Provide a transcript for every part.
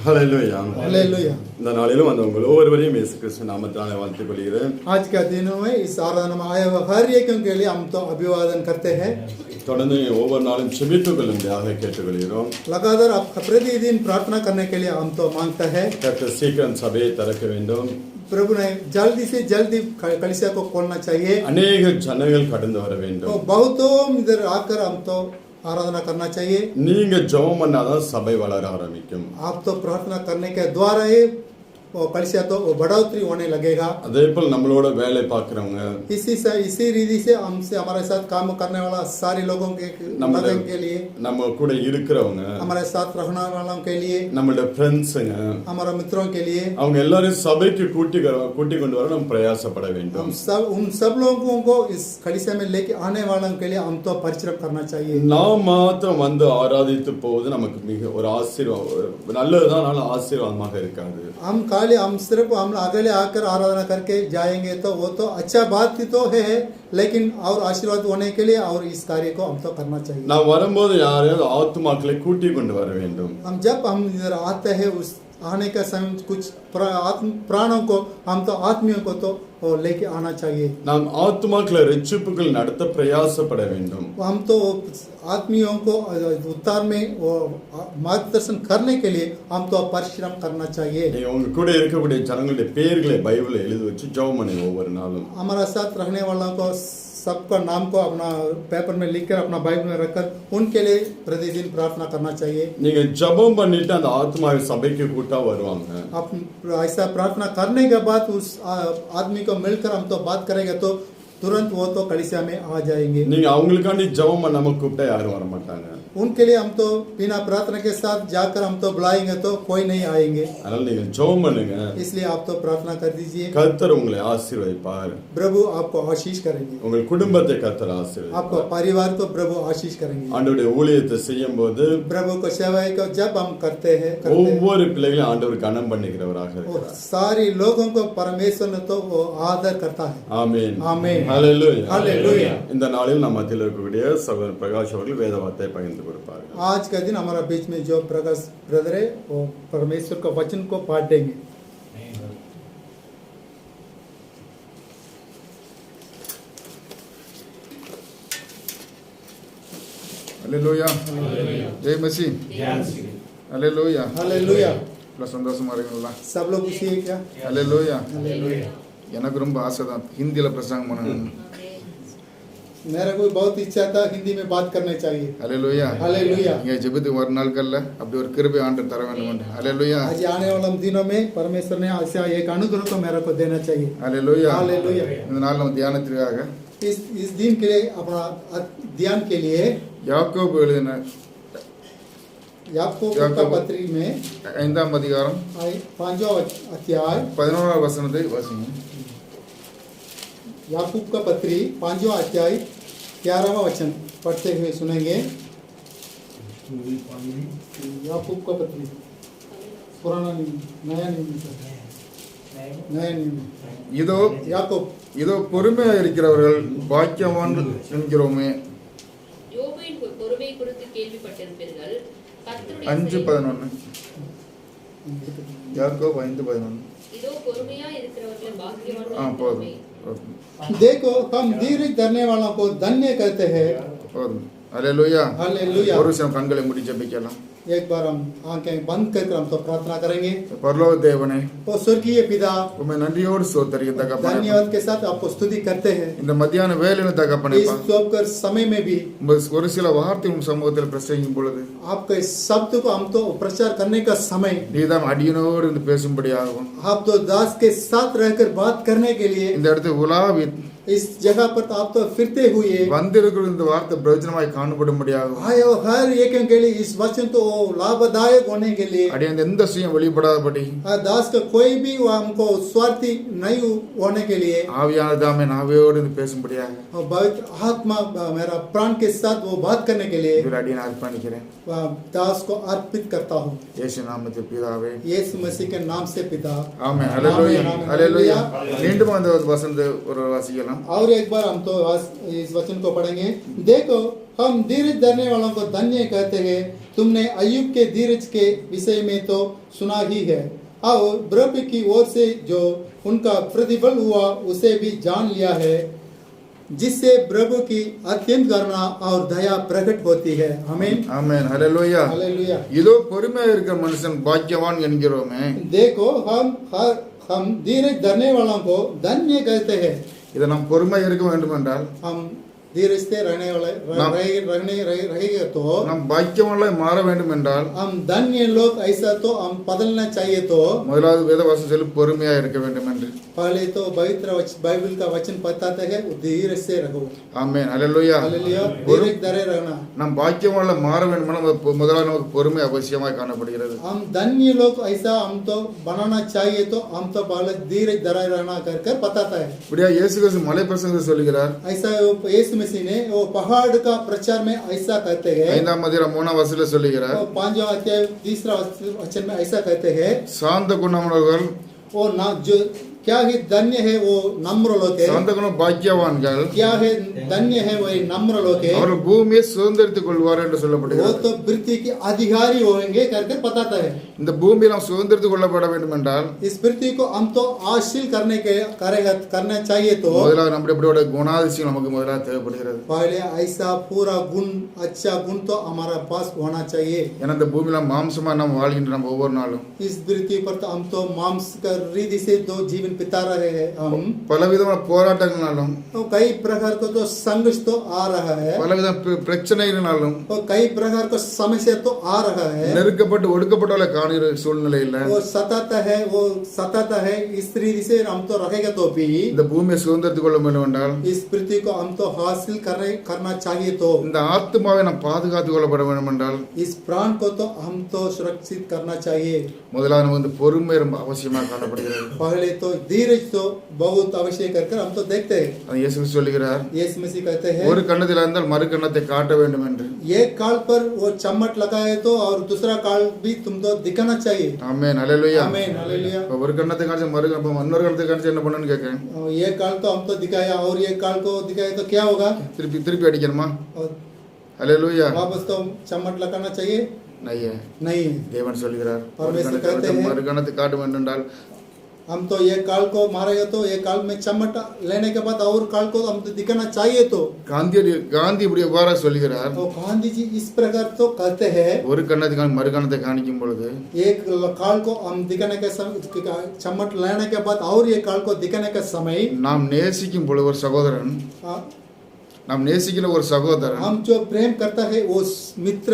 ஹல்லேலூயா. Hallelujah. இந்த நாளிலும் அந்த உங்கள் ஒவ்வொருவரையும் இயேசு கிறிஸ்து நாமத்தினாலே வாழ்த்துக் கொள்கிறேன். आज के दिनों में इस आराधना में आए हुए हर एक के लिए हम तो अभिवादन करते हैं। தொடர்ந்து ஒவ்வொரு நாளும் செபித்துக் கொள்ளும்படியாக கேட்டுக்கொள்கிறோம். लगातार आप प्रतिदिन प्रार्थना करने के लिए हम तो मांगता है। கர்த்தர் சீக்கிரம் சபையை திறக்க வேண்டும். प्रभु ने जल्दी से जल्दी कलीसिया को खोलना चाहिए। अनेक ஜனங்கள் கடந்து வர வேண்டும். तो बहुतों इधर आकर हम तो आराधना करना चाहिए। நீங்க ஜெபம் பண்ணாதான் சபை வளர ஆரம்பிக்கும். आप तो प्रार्थना करने के द्वारा ही कलीसिया तो बढ़ोतरी होने लगेगा। அதே போல் நம்மளோட வேலை பார்க்கறவங்க इसी रीति से हमसे हमारे साथ काम करने वाला सारे लोगों के लिए, நம்ம கூட இருக்கிறவங்க, हमारे साथ रहने वालों के लिए, நம்மளோட ஃப்ரெண்ட்ஸ்ங்க, हमारे मित्रों के लिए, அவங்க எல்லாரும் சபைக்கு கூட்டி கொண்டு வர நம்ம பிரயாசப்பட வேண்டும். उन सब लोगों को इस कलीसिया में लेके आने वालों के लिए हम तो परिश्रम करना चाहिए। நாம் மாத்திரம் வந்து ஆராதித்து போவது நமக்கு மிக ஒரு ஆசீர்வாதம், நல்லதுதான், ஆனால் ஆசீர்வாதமாக இருக்காது. हम सिर्फ हम अगले आकर आराधना करके जाएंगे तो वो तो अच्छा बात ही तो है, लेकिन और आशीर्वाद होने के लिए और इस कार्य को हम तो करना चाहिए। நாம் வரும்போது யாரையாவது ஆத்துமாக்களை கூட்டி கொண்டு வர வேண்டும். जब हम इधर आते हैं उस आने का समय कुछ प्राणों को हम तो आत्मियों को तो लेके आना चाहिए। நாம் ஆத்துமாக்களை ரட்சிப்புகள் நடத்த பிரயாசப்பட வேண்டும். हम तो आत्मियों को उद्धार में मार्गदर्शन करने के लिए हम तो परिश्रम करना चाहिए। உங்க கூட இருக்கக்கூடிய ஜனங்களுடைய பெயர்களை பைபிள்ல எழுதி வச்சு ஜெபம் பண்ணி ஒவ்வொரு நாளும் हमारा साथ रहने वालों को सबका नाम को अपना पेपर में लिखकर अपना बाइबल में रखकर उनके लिए प्रतिदिन प्रार्थना करना चाहिए। நீங்க ஜெபம் பண்ணிட்டு அந்த ஆத்மாவை சபைக்கு கூட்டா வருவாங்க. आप ऐसा प्रार्थना करने के बाद उस आदमी को मिलकर हम तो बात करेंगे तो तुरंत वो तो कलीसिया में आ जाएंगे। நீங்க அவங்களுக்காண்டி ஜெபம் பண்ணாம கூப்பிட்டா யாரும் வர மாட்டாங்க. उनके लिए हम तो बिना प्रार्थना के साथ जाकर हम तो बुलाएंगे तो कोई नहीं आएंगे। அதனால நீங்க ஜெபம் பண்ணுங்க. इसलिए आप तो प्रार्थना कर दीजिए। கர்த்தர் உங்களை ஆசீர்வதிப்பார். प्रभु आपको आशीष करेंगे। உங்கள் குடும்பத்தை கர்த்தர் ஆசீர்வதிப்பார். आपको परिवार को प्रभु आशीष करेंगे। ஆண்டவருடைய ஊழியத்தை செய்யும்போது प्रभु को सेवा को जब हम करते हैं ஒவ்வொரு பிள்ளைகளையும் ஆண்டவர் கனம் பண்ணுகிறவராக இருக்கிறார். सारे लोगों को परमेश्वर ने तो वो आदर करता है। ஆமென் ஆமென். ஹல்லேலூயா. हालेलुया। இந்த நாளில் நம்ம மத்தியில் இருக்கக்கூடிய சகோதரர் பிரகாஷ் அவர்கள் வேத வார்த்தையை பகிர்ந்து கொடுப்பார்கள். आज का दिन हमारा बीच में जो प्रकाश ब्रदर है वो परमेश्वर का वचन को पाठ देंगे। हालेलुया, जय मसीह, हालेलुया, हालेलुया। சந்தோஷமா இருக்கீங்களா? सब लोग खुशी है क्या? हालेलुया। हालेलुया। எனக்கு ரொம்ப ஆசை தான் ஹிந்தியில பிரசங்கம் பண்ணணும். मेरा को बहुत इच्छा था हिंदी में बात करना चाहिए। Hallelujah, hallelujah. இங்க ஜெபத்துக்கு ஒரு நாள் கல்ல அப்படி ஒரு கிருபை ஆண்டவர் தர வேண்டும். हालेलुया, आज आने वाले दिनों में परमेश्वर ने ऐसा एक अनुग्रह को मेरे को देना चाहिए। Hallelujah, hallelujah. இந்த நாள் நம்ம தியானத்திற்காக इस दिन के लिए अपना ध्यान के लिए யாக்கோபு எழுதின याकूब का पत्री में 5ஆம் அதிகாரம் 5वां अध्याय 11ஆம் வசனத்தை வாசிங்க. याकूब का पत्री 5वां अध्याय 11वां वचन पढ़ते हुए सुनेंगे। याकूब का पत्री पुराना नियम, नया नियम, नया नियम। இதோ याकूब இதோ பொறுமையா இருக்கிறவர்கள் பாக்கியவான்கள் என்கிறோமே. யோபுவின் பொறுமை குறித்து கேள்விப்பட்டிருப்பீர்கள். 5:11 யாக்கோபு 5:11. இதோ பொறுமையா இருக்கிறவர்கள் பாக்கியவான்கள் போதும் என்கிறோமே. देखो हम धीरज धरने वालों को धन्य कहते हैं। போதும். Hallelujah, hallelujah. ஒரு நிமிஷம் கண்களை மூடி ஜெபிக்கலாம். एक बार हम आंखें बंद कर हम तो प्रार्थना करेंगे। பரலோக தேவனே, वो स्वर्गीय पिता உம்மை நன்றியோடு ஸ்தோத்திரிக்கிறேன் தகப்பனே. धन्यवाद के साथ आपको स्तुति करते हैं। இந்த மத்தியான வேளையில தகப்பனே, इस दोपहर समय में भी ஒரு சில வார்த்தை உம் சமூகத்தில் பிரசங்கிக்கும் பொழுது आपके शब्द को हम तो प्रचार करने का समय நீதான் அடியனோடு இருந்து பேசும்படியாகவும் आप तो दास के साथ रहकर बात करने के लिए இந்த இடத்துல உலாவி इस जगह पर आप तो फिरते हुए வந்திருக்கிற இந்த வார்த்தை பிரயோஜனமாய் காணப்படும்படியாகவும் आए हो हर एक के लिए इस वचन तो लाभदायक होने के लिए அடியன் எந்த சுயம் வெளிப்படாதபடி दास का कोई भी हमको स्वार्थी नहीं होने के लिए ஆவியான தாமே நாவையோடு இருந்து பேசும்படியாக पवित्र आत्मा मेरा प्राण के साथ वो बात करने के लिए இவர் அடியன் அர்ப்பணிக்கிறேன். दास को अर्पित करता हूँ இயேசு நாமத்தில் பிதாவே, यीशु मसीह के नाम से पिता। ஆமென். ஹalleluya, ஹalleluya. மீண்டும் அந்த வசனத்தை ஒரு வாசிக்கலாம். और एक बार हम तो इस वचन को पढ़ेंगे। देखो हम धीरज धरने वालों को धन्य कहते हैं, तुमने अय्यूब के धीरज के विषय में तो सुना ही है, और प्रभु की ओर से जो उनका प्रतिफल हुआ उसे भी जान लिया है, जिससे प्रभु की अत्यंत करुणा और दया प्रकट होती है। आमीन ஆமென் ஹalleluya हालेलुया। இதோ பொறுமையா இருக்கிற மனுஷன் பாக்கியவான் என்கிறோமே. देखो हम धीरज धरने वालों को धन्य कहते हैं। இதை நாம் பொறுமையா இருக்க வேண்டும் என்றால் हम धीरज से रहने वाले रहेंगे तो நாம் பாக்கியவான்களாய் மாற வேண்டும் என்றால் हम धन्य लोग ऐसा तो हम बदलना चाहिए। तो முதலாவது வேதவாசம் சொல்லி பொறுமையா இருக்க வேண்டும் என்று. पहले तो पवित्र बाइबल का वचन बताते हैं धीरज से रहो। ஆமென் ஹalleluya. हालेलुया। धीरज धरे रहना। நாம் பாக்கியவான்களாய் மாற வேண்டும் என்றால் முதலாவது நமக்கு பொறுமை அவசியமாய் காணப்படுகிறது. हम धन्य लोग ऐसा हम तो बनाना चाहिए, तो हम तो पहले धीरज धरे रहना कर बताता है। இப்படியா இயேசு கிறிஸ்து மலை பிரசங்கத்தில் சொல்கிறார். ऐसा यीशु मसीह ने वो पहाड़ का प्रचार में ऐसा कहते हैं। 5ஆம் அதிகாரம் 3ஆம் வசனத்தில் சொல்கிறார். 5वां अध्याय 3रा वचन में ऐसा कहते हैं, சாந்த குணமுள்ளவர்கள் वो ना जो क्या है धन्य है वो नम्र लोग है। சாந்த குணம் பாக்கியவான்கள் क्या है धन्य है वो नम्र लोग है। அவர்கள் பூமியை சுதந்தரித்துக் கொள்வார் என்று वो சொல்லப்படுகிறது. तो पृथ्वी के अधिकारी होंगे करके बताता है। இந்த பூமியை நாம் சுதந்தரித்துக் கொள்ளப்பட வேண்டும் என்றால் इस पृथ्वी को हम तो हासिल करना चाहिए। तो முதலாவது நம்முடைய குணாதிசயம் நமக்கு முதலாக தேவைப்படுகிறது. पहले ऐसा पूरा गुण अच्छा गुण तो हमारा पास होना चाहिए। ஏன்னா இந்த பூமியில மாம்சமா நாம் வாழ்கின்ற நம்ம ஒவ்வொரு நாளும் इस पृथ्वी पर तो हम तो मांस का रीति से तो जीवन बिता रहे हैं। हम பலவிதமான போராட்டங்களாலும் तो कई प्रकार को तो संघर्ष तो आ रहा है, பலவித பிரச்சனைகளாலும் तो कई प्रकार का समस्या तो आ रहा है। நெருக்கப்பட்டு ஒடுக்கப்பட்டவளை காணுகிற சூழ்நிலையில वो सताता है इस रीति से हम तो रहेगा। तो भी இந்த பூமியை சுதந்திரத்துக் கொள்ள வேண்டும் என்றால் इस पृथ्वी को हम तो हासिल करना चाहिए। तो இந்த ஆத்மாவை நாம் பாதுகாத்துக் கொள்ளப்பட வேண்டும் என்றால் इस प्राण को तो हम तो सुरक्षित करना चाहिए। முதலாவது நமக்கு இந்த பொறுமை ரொம்ப அவசியமாக காணப்படுகிறது. पहले तो धीरज तो बहुत आवश्यक कर हम तो देखते हैं। அது இயேசு சொல்லுகிறார், यीशु मसीह कहते हैं, ஒரு கண்ணத்தில் இருந்தால் மறு கண்ணத்தை காட்ட வேண்டும் என்று. एक काल पर वो चम्मट लगाए तो और दूसरा काल भी तुम तो दिखाना चाहिए। ஆமென் ஹalleluya. आमीन हालेलुया। ஒரு கண்ணத்தை காமிச்சு இன்னொரு கண்ணத்தை காமிச்சு என்ன பண்ணணும்னு கேட்கிறேன். ये काल तो हम तो दिखाया और ये काल को दिखाया तो क्या होगा? திருப்பி அடிக்கணுமா? और ஹalleluya. वापस तो चम्मट लगाना चाहिए नहीं। தேவன் சொல்கிறார், परमेश्वर कहते हैं, மறு கண்ணத்தை காட்ட வேண்டும் என்றால் हम तो ये काल को मारेगा तो ये काल में चम्मट लेने के बाद और काल को हम तो दिखाना चाहिए। तो காந்தி இப்படி எவ்வாறு சொல்கிறார், तो गांधी जी इस प्रकार तो कहते हैं, ஒரு கண்ணத்தை மறு கண்ணத்தை காணிக்கும் பொழுது एक काल को हम दिखाने के समय चम्मट लेने के बाद और ये काल को दिखाने का समय நாம் நேசிக்கும் பொழுது ஒரு சகோதரன் நாம் நேசிக்கிற ஒரு சகோதரன் हम जो प्रेम करता है वो मित्र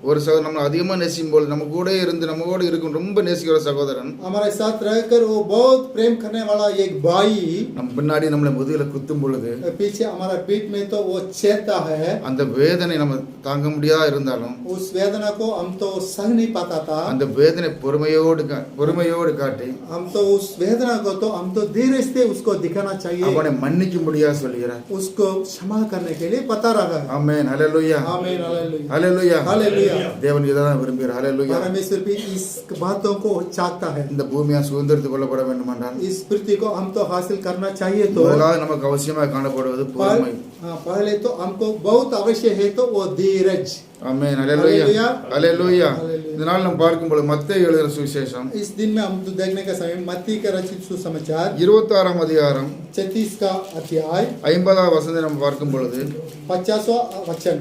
ஒரு சகோதரன் நம்ம அதிகமா நேசிக்கும் போது நம்ம கூட இருந்து நம்ம கூட இருக்கும் ரொம்ப நேசிக்கிற சகோதரன் हमारे साथ रहकर वो बहुत प्रेम करने वाला एक भाई நம்ம பின்னாடி நம்மளை முதுகுல குத்தும் பொழுது पीछे हमारा पीठ में तो वो छेदता है। அந்த வேதனை நம்ம தாங்க முடியாதா இருந்தாலும் उस वेदना को हम तो सह नहीं पाता था। அந்த வேதனை பொறுமையோடு காட்டி हम तो उस वेदना को तो हम तो धीरे से उसको दिखाना चाहिए। அவனை மன்னிக்கும்படியா சொல்கிறார், उसको क्षमा करने के लिए पता रहा है। ஆமென் ஹalleluya. आमीन हालेलुया। ஹalleluya. हालेलुया। தேவன் இதான் விரும்புகிறார். ஹalleluya. परमेश्वर भी इस बातों को चाहता है। இந்த பூமியை சுதந்திரத்துக் கொள்ளப்பட வேண்டும் என்றால் इस पृथ्वी को हम तो हासिल करना चाहिए। तो முதலாவது நமக்கு அவசியமாக காணப்படுவது பொறுமை. पहले तो हमको बहुत आवश्यक है तो वो धीरज। ஆமென் ஹalleluya. ஹalleluya. இதனால் நாம் பார்க்கும்போது மத்தேயு எழுதின சுவிசேஷம் इस दिन में हम तो देखने का समय मत्ती का रचित सुसमाचार 26ஆம் அதிகாரம் 36 का अध्याय 50ஆம் வசனத்தை நாம் பார்க்கும் பொழுது 50वां वचन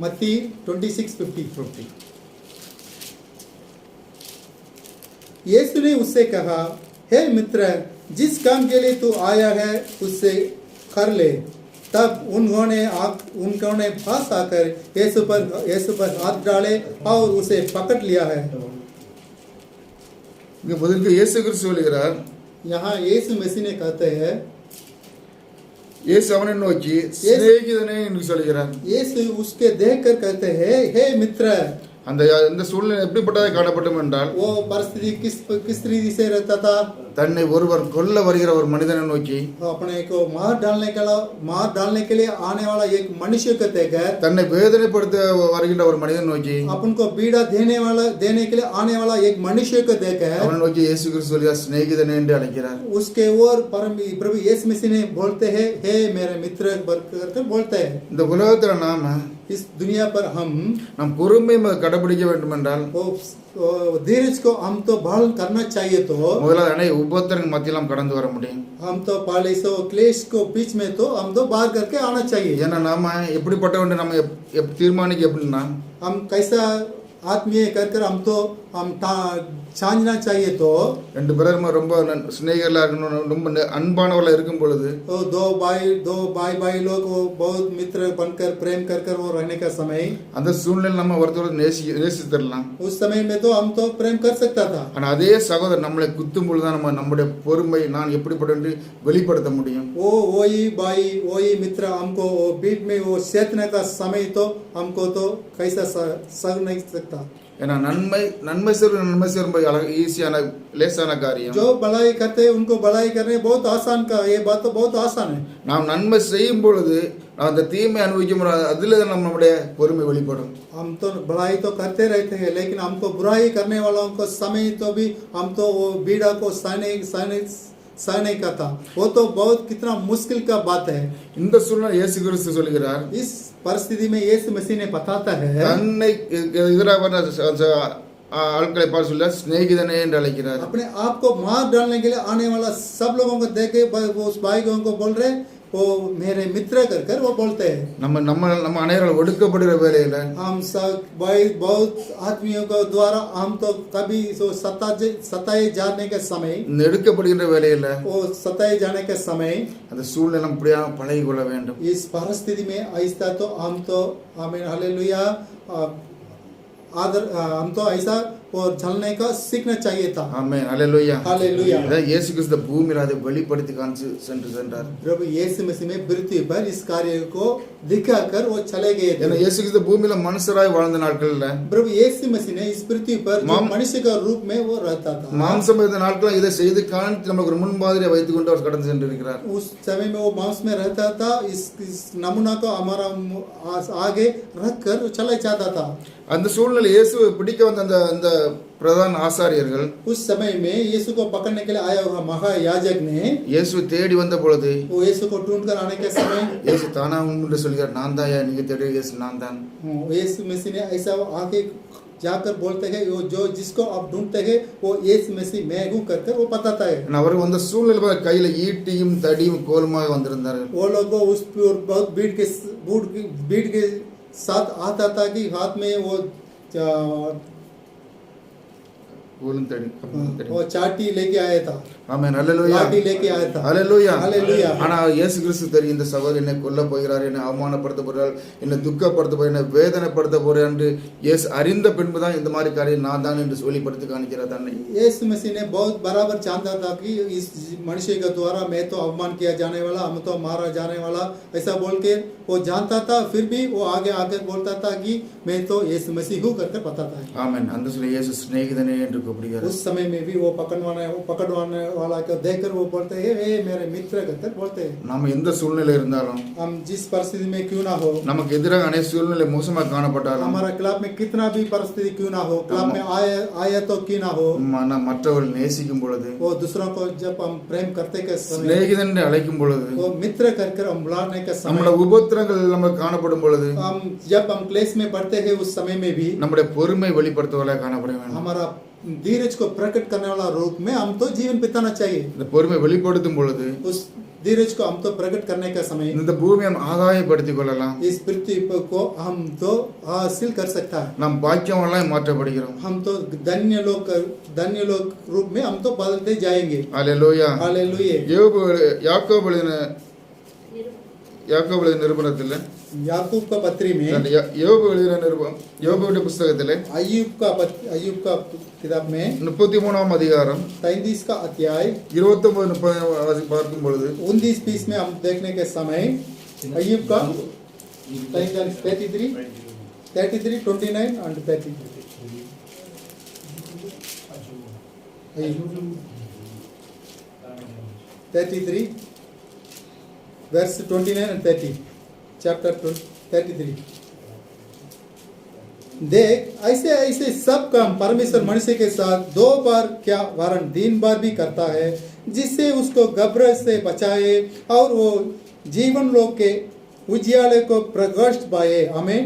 मत्ती 26:50 यीशु ने उससे कहा, हे मित्र, जिस काम के लिए तू आया है उससे कर ले। तब उन्होंने पास आकर यीशु पर हाथ डाले और उसे पकड़ लिया है। இங்க முதல்ல இயேசு கிறிஸ்து சொல்கிறார், यहाँ यीशु मसीह ने कहते हैं, இயேசு அவனை நோக்கி சிநேகிதனே என்று சொல்கிறார். यीशु उसके देखकर कहते हैं, हे मित्र। அந்த சூழ்நிலை எப்படிப்பட்டதாக காணப்படும் என்றால் वो परिस्थिति किस रीति से रहता था? தன்னை ஒருவர் கொல்ல வருகிற ஒரு மனிதனை நோக்கி अपने को मार डालने के लिए आने वाला एक मनुष्य को देखकर தன்னை வேதனைப்படுத்த வருகின்ற ஒரு மனிதனை நோக்கி अपन को पीड़ा देने के लिए आने वाला एक मनुष्य को देखकर அவனை நோக்கி இயேசு கிறிஸ்து சொல்கிறார் சிநேகிதனே என்று அழைக்கிறார். उसके ओर परम प्रभु यीशु मसीह ने बोलते हैं हे मेरे मित्र कर बोलते हैं. இந்த உலகத்துல நாம इस दुनिया पर हम நம் பொறுமை கடைபிடிக்க வேண்டும் என்றால் धीरज को हम तो पालन करना चाहिए. तो முதல்ல அனை உபத்திரங்கள் மத்தியில் நாம் கடந்து வர முடியும். हम तो पहले सो क्लेश को बीच में तो हम तो बाहर करके आना चाहिए. ஏன்னா நாம எப்படிப்பட்டவன் நம்ம தீர்மானிக்க எப்படின்னா हम कैसा आत्मीय कर हम சாஞ்சனா चाहिए. तो ரெண்டு பேரும் ரொம்ப ஸ்நேகிதர்களா இருக்கணும், ரொம்ப அன்பானவர்களா இருக்கும் பொழுது तो दो भाई लोग वो बहुत मित्र बनकर प्रेम कर वो रहने का समय அந்த சூழ்நிலையில் நம்ம ஒருத்தர் நேசித்தரலாம். उस समय में तो हम तो प्रेम कर सकता था. ஆனா அதே சகோதரர் நம்மளை குத்தும் பொழுதுதான் நம்ம நம்முடைய பொறுமை நான் எப்படிப்பட்ட என்று வெளிப்படுத்த முடியும். वही भाई वही मित्र हमको वो बीच में वो चेतने का समय तो हमको तो कैसा सह नहीं सकता. ஏன்னா நன்மை செய்வது ஈஸியான லேசான காரியம். जो भलाई करते हैं उनको भलाई करने बहुत आसान का ये बात तो बहुत आसान है. நாம் நன்மை செய்யும் பொழுது அந்த தீமை அனுபவிக்கும் அதுல நம்முடைய பொறுமை வெளிப்படும். हम तो भलाई तो करते रहते हैं लेकिन हमको बुराई करने वालों को समय तो भी हम तो वो बीड़ा को सह नहीं करता. वो तो बहुत कितना मुश्किल का बात है. இந்த சூழ்நிலை இயேசு கிறிஸ்து சொல்கிறார், इस परिस्थिति में यीशु मसीह ने बताता है தன்னை எதிராக ஆட்களை பார்த்து சொல்ல சிநேகிதனே என்று அழைக்கிறார். अपने आप को मार डालने के लिए आने वाला सब लोगों को देखे उस भाई को बोल रहे वो मेरे मित्र कर वो बोलते हैं. நம்ம அனைவரும் ஒடுக்கப்படுகிற வேளையில हम सब भाई बहुत आदमियों को द्वारा हम तो कभी सताए जाने के समय எடுக்கப்படுகின்ற வேளையில वो सताए जाने के समय அந்த சூழ்நிலை அப்படியே பழகி கொள்ள வேண்டும். इस परिस्थिति में ऐसा तो हम तो आमीन हालेलुया हम तो ऐसा और झलने का सीखना चाहिए था. ஆமென் ஹalleluya हालेलुया. இயேசு கிறிஸ்து பூமியில் அதை வெளிப்படுத்தி காண்பித்து சென்றார். प्रभु यीशु मसीह में पृथ्वी पर इस कार्य को दिखाकर वो चले गए थे. ஏன்னா இயேசு கிறிஸ்து பூமியில மனுஷராய் வாழ்ந்த நாட்கள்ல प्रभु यीशु मसीह ने इस पृथ्वी पर जो मनुष्य का रूप में वो रहता था. மாம்சம் இருந்த நாட்களில் இதை செய்து காண்பித்து நமக்கு ஒரு முன்மாதிரியை வைத்துக் கொண்டு அவர் கடந்து சென்றிருக்கிறார். उस समय में वो मांस में रहता था. इस नमूना को हमारा आगे रखकर चला जाता था. அந்த சூழ்நிலை இயேசுவை பிடிக்க வந்த அந்த பிரதான ஆசாரியர்கள் उस समय में यीशु को पकड़ने के लिए आया हुआ महायाजक ने இயேசுவை தேடி வந்த பொழுது वो यीशु को ढूंढकर आने के समय இயேசு தானா முன்னிட்டு சொல்கிறார், நான் தான் நீங்க தேடி இயேசு நான் தான். यीशु मसीह ने ऐसा आगे जाकर बोलते हैं वो जो जिसको आप ढूंढते हैं वो यीशु मसीह मैं हूं कर वो बताता है. அவர் வந்த சூழ்நிலை கையில ஈட்டியும் தடியும் கோலுமாக வந்திருந்தார்கள். वो लोग उस बहुत भीड़ के साथ आता था कि हाथ में वो चाटी लेके आया था. ஆமென் ஹalleluya लाठी लेके आया था. ஹalleluya ஹalleluya. ஆனா இயேசு கிறிஸ்து தெரியும் இந்த சகோதரர் என்னை கொல்ல போகிறார், என்னை அவமானப்படுத்த போகிறார், என்னை துக்கப்படுத்த போகிறார், என்னை வேதனைப்படுத்த போகிறார் என்று இயேசு அறிந்த பின்பு தான் இந்த மாதிரி காரியம் நான் தான் என்று வெளிப்படுத்தி காண்பிக்கிறார் தன்னை. यीशु मसीह ने बहुत बराबर जानता था कि इस मनुष्य के द्वारा मैं तो अपमान किया जाने वाला, हम तो मारा जाने वाला ऐसा बोल के वो जानता था. फिर भी वो आगे आकर बोलता था कि मैं तो यीशु मसीह हूं करके बताता है. ஆமென். அந்த சொல்ல இயேசு சிநேகிதனே என்று கூப்பிடுகிறார். उस समय में भी वो पकड़वाने वाला को देखकर वो बोलते हैं हे मेरे मित्र कहकर बोलते हैं. நாம எந்த சூழ்நிலை இருந்தாலும் हम जिस परिस्थिति में क्यों ना हो, நமக்கு எதிராக அனைத்து சூழ்நிலை மோசமாக காணப்பட்டாலும் हमारा क्लब में कितना भी परिस्थिति क्यों ना हो, क्लब में आया तो क्यों ना हो, மற்றவர்கள் நேசிக்கும் பொழுது वो दूसरों को जब हम प्रेम करते के समय சிநேகிதன் என்று அழைக்கும் பொழுது वो मित्र कर हम बुलाने के समय நம்முடைய உபத்திரங்கள் நமக்கு காணப்படும் பொழுது हम जब हम क्लेश में पढ़ते हैं उस समय में भी நம்முடைய பொறுமை வெளிப்படுத்துவதாக காணப்பட வேண்டும். हमारा धीरज को प्रकट करने वाला रूप में हम तो जीवन बिताना चाहिए. இந்த பொறுமை வெளிப்படுத்தும் பொழுது उस धीरज को हम तो प्रकट करने का समय இந்த பூமியை ஆதாயப்படுத்திக் கொள்ளலாம். इस पृथ्वी को हम तो हासिल कर सकता है. நாம் பாக்கியவான்களாய் மாற்றப்படுகிறோம். हम तो धन्य लोग रूप में हम तो बदलते जाएंगे. ஹalleluya हालेलुया. யாக்கோபு எழுதின நிருபத்தில் याकूब का पत्री में யோபு எழுதின நிருபம் யோபுடைய புத்தகத்தில் अय्यूब का किताब में 33ஆம் அதிகாரம் 33 का अध्याय 29-30 பார்க்கும் பொழுது 19-20 में हम देखने के समय अय्यूब का 33 29 and 33 Ayyub 33, verse 29 and 30. Chapter 33. देख ऐसे ऐसे सब काम परमेश्वर मनुष्य के साथ 2 बार क्या वरन 3 बार भी करता है, जिससे उसको घबराहट से बचाए और वो जीवन लोक के उजियाले को प्रकाश पाए. आमीन.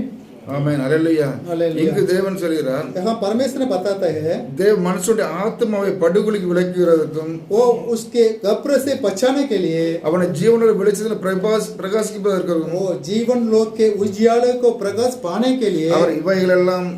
ஆமென். ஹalleluya. Hallelujah. இங்கு தேவன் சொல்கிறார், यहाँ परमेश्वर ने बताता है தேவ மனுஷனுடைய ஆத்மாவை படுகொலிக்கு விலக்குகிறதுக்கும் वो उसके घबराहट से बचाने के लिए அவனை ஜீவனுடைய வெளிச்சத்தில் பிரகாசிப்பதற்கும் वो जीवन लोक के उजियाले को प्रकाश पाने के लिए அவர் இவைகளெல்லாம்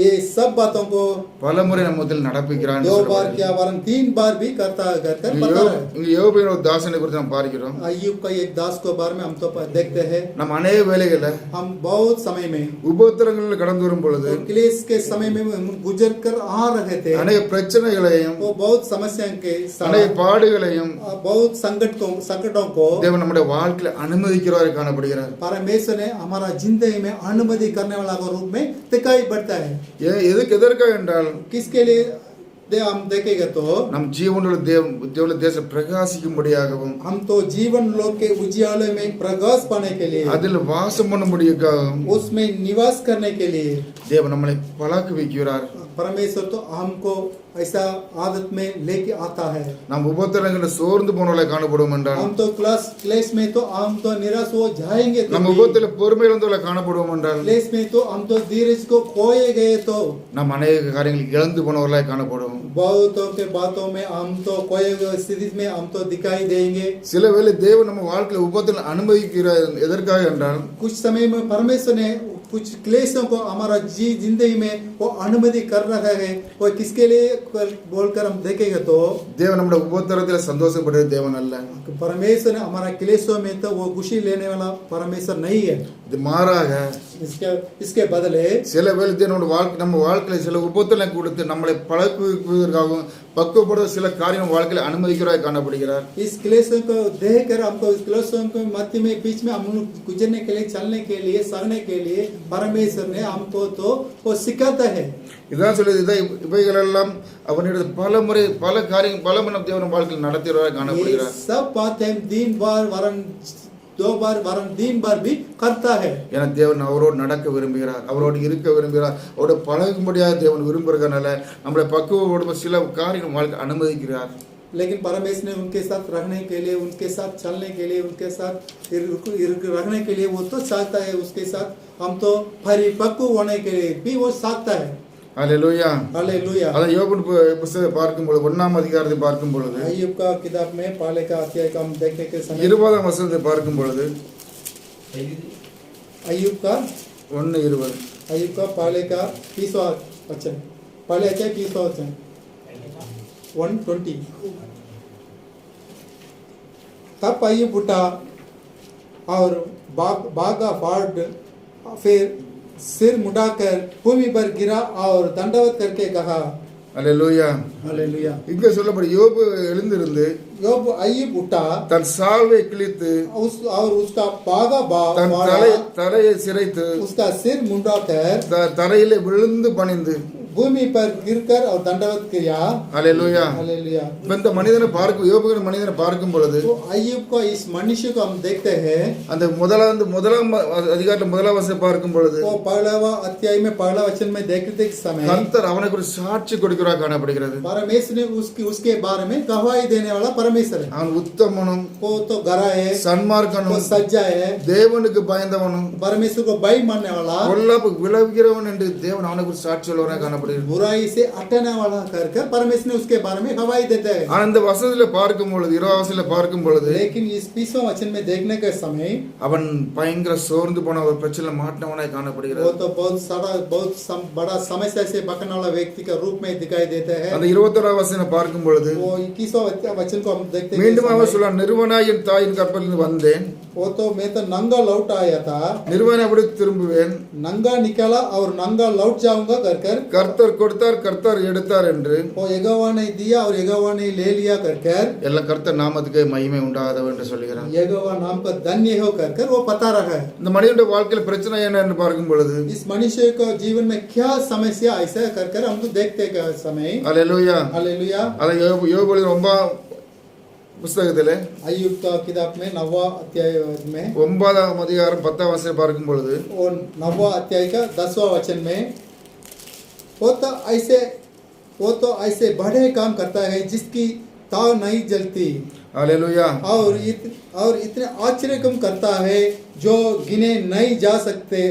ये सब बातों को பலமுறை நம்ம மத்தியில் நடப்பிக்கிறான். 2 बार क्या वरन 3 बार भी करता कर बता रहा है. இங்க யோபுவின் ஒரு தாசனை குறித்து நாம் பார்க்கிறோம். अय्यूब का एक दास को बारे में हम तो देखते हैं. நம்ம अनेक வேளைகள்ல हम बहुत समय में உபத்திரங்களில் கடந்து வரும் பொழுது क्लेश के समय में गुजर कर आ रहे थे. அநேக பிரச்சனைகளையும் वो बहुत समस्याओं के அநேக साथ பாடுகளையும் बहुत संकटों को தேவன் நம்முடைய வாழ்க்கையில அனுமதிக்கிறவரை காணப்படுகிறார். परमेश्वर ने हमारा जिंदगी में अनुमति करने वाला के रूप में दिखाई पड़ता है. எதற்காக என்றால் किसके लिए हम देखेंगे तो நம் ஜீவனுள்ள தேவனுடைய தேசம் பிரகாசிக்கும்படியாகவும் हम तो जीवन लोक के उजियाले में प्रकाश पाने के लिए அதில் வாசம் பண்ணும்படியாகவும் उसमें निवास करने के लिए தேவன் நம்மளை பழக்குவிக்கிறார். परमेश्वर तो हमको ऐसा आदत में लेके आता है. நாம் உபத்திரங்களை சோர்ந்து போனவர்களை காணப்படும் என்றால், हम तो क्लेश में तो हम तो निराश हो जाएंगे. तो நம்ம உபத்தில பொறுமை இழந்தவர்களை காணப்படும் என்றால், क्लेश में तो हम तो धीरज को खोए गए तो நாம் अनेक காரியங்களை இழந்து போனவர்களை காணப்படும். बहुतों के बातों में हम तो खोए हुए स्थिति में हम तो दिखाई देंगे. சில வேளை தேவன் நம்ம வாழ்க்கையில உபத்தில அனுமதிக்கிறார். எதற்காக என்றால், कुछ समय में परमेश्वर ने कुछ क्लेशों को हमारा जिंदगी में वो अनुमति कर रहा है. वो किसके लिए बोलकर हम देखेंगे तो தேவன் நம்முடைய உபத்திரத்துல சந்தோஷப்படுற தேவன் அல்ல. परमेश्वर ने हमारा क्लेशों में तो वो खुशी लेने वाला परमेश्वर नहीं है. இது மாறாக इसके बदले சில வேளை தேவனோட வாழ்க்கை நம்ம வாழ்க்கையில சில உபத்திரங்களை கொடுத்து நம்மளை பழக்குவதற்காகவும் பக்குவப்படுற சில காரியம் வாழ்க்கையில அனுமதிக்கிறவராய் காணப்படுகிறார். इस क्लेशों को देखकर हमको इस क्लेशों को मध्य में बीच में हम गुजरने के लिए चलने के लिए सहने के लिए परमेश्वर ने हमको तो वो सिखाता है. இதான் சொல்லுது, இவைகளெல்லாம் அவனிடம் பல முறை பல காரியம் பல மனம் தேவன் வாழ்க்கையில் நடத்துகிறவராய் ये காணப்படுகிறார். सब बातें 3 बार वरन 2 बार वरन 3 बार भी करता है. ஏன்னா தேவன் அவரோடு நடக்க விரும்புகிறார், அவரோடு இருக்க விரும்புகிறார், அவரோட பழகும்படியாக தேவன் விரும்புகிறதுனால நம்மளை பக்குவப்படும் சில காரியம் வாழ்க்கை அனுமதிக்கிறார். लेकिन परमेश्वर ने उनके साथ रहने के लिए, उनके साथ चलने के लिए, उनके साथ रहने के लिए वो तो चाहता है. उसके साथ हम तो परिपक्व होने के लिए भी वो चाहता है. அல்லேலூயா. हालेलुया. அதை யோபு புத்தகத்தை பார்க்கும் பொழுது 1ஆம் அதிகாரத்தை பார்க்கும் பொழுது अय्यूब का किताब में पहले का अध्याय का हम देखने के समय 20ஆம் வசனத்தை பார்க்கும் பொழுது अय्यूब का 1:20 अय्यूब का पहले का 20वां वचन, पहले अध्याय 20वां वचन 1:20. तब अय्यूब उठा और भागा फाड़, फिर सिर मुड़ाकर भूमि पर गिरा और दंडवत करके कहा. அல்லேலூயா. हालेलुया. இங்க சொல்லப்படும் யோபு எழுந்திருந்து யோபு अय्यूब उठा தன் சால்வை கிழித்து और उसका बागा தன் தலையை சிரைத்து उसका सिर मुंडाकर தரையிலே விழுந்து பணிந்து भूमि पर गिरकर और दंडवत किया. அல்லேலூயா. हालेलुया. இந்த மனிதனை பார்க்கும் யோபுங்கிற மனிதனை பார்க்கும் பொழுது तो अय्यूब को इस मनुष्य को हम देखते हैं. அந்த முதலாம் அதிகாரத்தில் 1ஆம் வசனம் பார்க்கும் பொழுது वो पहला अध्याय में पहला वचन में देखते समय கர்த்தர் அவனுக்கு ஒரு சாட்சி கொடுக்கிறார் காணப்படுகிறது. परमेश्वर ने उसके बारे में गवाही देने वाला परमेश्वर है. அவன் உத்தமனும் वो तो गरा है, वो சன்மார்க்கனும் सज्जा है, தேவனுக்கு பயந்தவனும் परमेश्वर को भय मानने वाला, பொல்லாப்பு விலகுகிறவன் என்று தேவன் அவனுக்கு ஒரு சாட்சி சொல்லுவதாக காணப்படுகிறது. बुराई से हटने वाला कर परमेश्वर ने उसके बारे में गवाही देता है. அந்த வசனத்துல பார்க்கும் பொழுது 20ஆம் வசனத்துல பார்க்கும் பொழுது लेकिन इस 20वां वचन में देखने के समय அவன் பயங்கர சோர்ந்து போன ஒரு பிரச்சனை மாட்டினவனாய் वो காணப்படுகிறது. तो बहुत बड़ा समस्या से बकने वाला व्यक्ति का रूप में दिखाई देता है. அந்த 21ஆம் வசனம் பார்க்கும் பொழுது वो 21वां वचन को हम देखते हैं. மீண்டும் அவன் சொல்றான், நிறுவனாய் என் தாயின் கற்பலிருந்து வந்தேன், वो तो मैं तो नंगा लौट आया था, நிறுவனை அப்படி திரும்புவேன், नंगा निकला और नंगा लौट जाऊंगा कर கர்த்தர் கொடுத்தார் கர்த்தர் எடுத்தார் என்று वो यहोवा ने दिया और यहोवा ने ले लिया कर எல்லா கர்த்தர் நாமத்துக்கு மகிமை உண்டாகாதவ என்று சொல்கிறான். यहोवा नाम का धन्य हो कर वो पता रहा है. இந்த மனிதனுடைய வாழ்க்கையில பிரச்சனை என்ன என்று பார்க்கும் பொழுது इस मनुष्य को जीवन में क्या समस्या ऐसा कर हम तो देखते के समय. அல்லேலூயா. हालेलुया. அதை யோபு ரொம்ப புஸ்தகத்திலே अय्यूब का किताब में 9वां अध्याय में 9ஆம் அதிகாரம் 10ஆம் வசனம் பார்க்கும் பொழுது और 9वां अध्याय का 10वां वचन में वो तो ऐसे बड़े काम करता है जिसकी ताव नहीं जलती ஹalleluya और इतने आश्चर्य काम करता है जो गिने नहीं जा सकते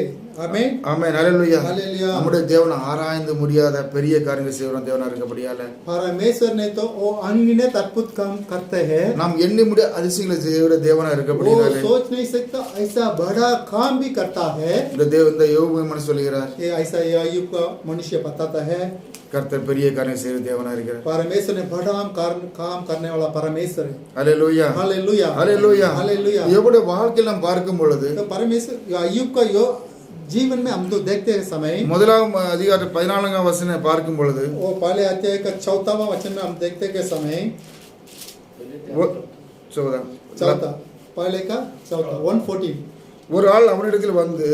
आमीन ஆமென் ஹalleluya हालेलुया நம்முடைய தேவன் ஆராய்ந்து முடியாத பெரிய காரியங்களை செய்கிற தேவனா இருக்கபடியால परमेश्वर ने तो वो अनगिनत अद्भुत काम करते हैं நாம் எண்ணி முடிய அதிசயங்களை செய்கிற தேவனா वो இருக்கபடியால सोच नहीं सकता ऐसा बड़ा काम भी करता है இந்த யோபு மனுஷன் சொல்கிறார் ये ऐसा ये अय्यूब का मनुष्य बताता है கர்த்தர் பெரிய காரியம் செய்கிற தேவனா இருக்கிறார் परमेश्वर ने बड़ा काम करने वाला परमेश्वर है ஹalleluya हालेलुया ஹalleluya हालेलुया யோபுடைய வாழ்க்கையில் நாம் பார்க்கும் பொழுது तो परमेश्वर अय्यूब का यो जीवन में हम तो देखते हैं समय முதலாம் அதிகாரம் 14ஆம் வசனம் பார்க்கும் பொழுது वो पहले अध्याय का 4वां वचन में हम देखते हैं समय चौथा पहले का चौथा 114 ஒரு ஆள் அவனிடத்தில் வந்து